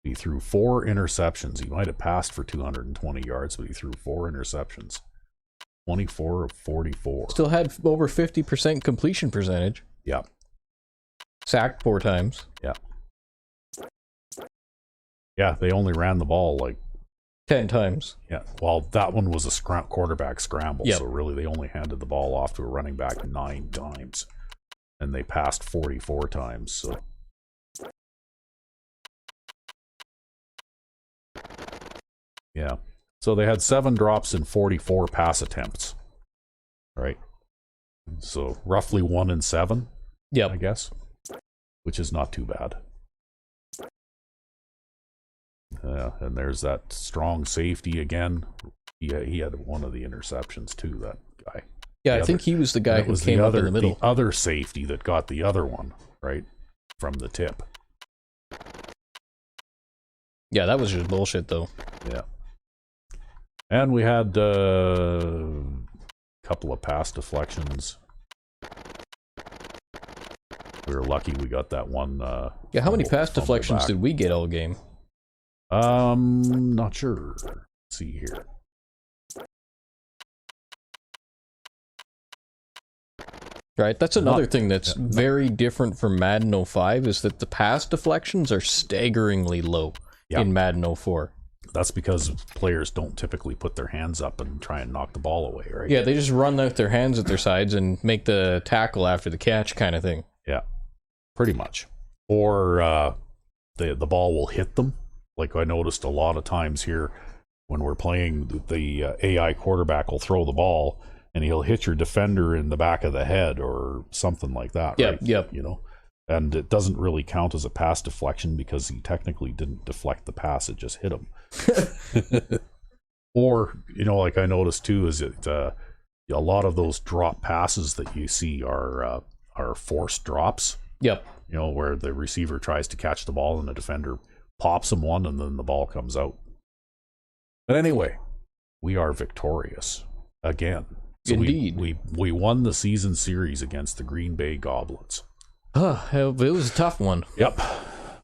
He threw 4 interceptions. He might have passed for 220 yards, but he threw 4 interceptions. 24 of 44. Still had over 50% completion percentage. Yeah. Sacked 4 times. Yeah. Yeah, they only ran the ball 10 times. Yeah, well, that one was a quarterback scramble, yep. So really they only handed the ball off to a running back 9 times. And they passed 44 times, so... Yeah. So they had 7 drops and 44 pass attempts. Right? So roughly 1 in 7. Yep. I guess. Which is not too bad. And there's that strong safety again. He had one of the interceptions too, that guy. Yeah, I think he was the guy who came up in the middle. The other safety that got the other one, right? From the tip. Yeah, that was just bullshit though. Yeah. And we had a couple of pass deflections. We were lucky we got that one. Yeah, how many pass deflections did we get all game? Not sure. Let's see here. Right, that's another thing that's very different from Madden 05 is that the pass deflections are staggeringly low in Madden 04. That's because players don't typically put their hands up and try and knock the ball away, right? Yeah, they just run out their hands at their sides and make the tackle after the catch kind of thing. Yeah, pretty much. Or the ball will hit them. Like I noticed a lot of times here when we're playing, the AI quarterback will throw the ball and he'll hit your defender in the back of the head or something like that, right? Yep. You know, and it doesn't really count as a pass deflection because he technically didn't deflect the pass, it just hit him. Or, you know, like I noticed too, is it a lot of those drop passes that you see are forced drops. Yep. You know, where the receiver tries to catch the ball and the defender pops him one and then the ball comes out. But anyway, we are victorious again. So Indeed. We won the season series against the Green Bay Goblins. It was a tough one. Yep.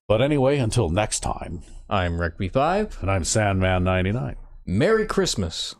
But anyway, until next time. I'm Rec B5. And I'm Sandman99. Merry Christmas.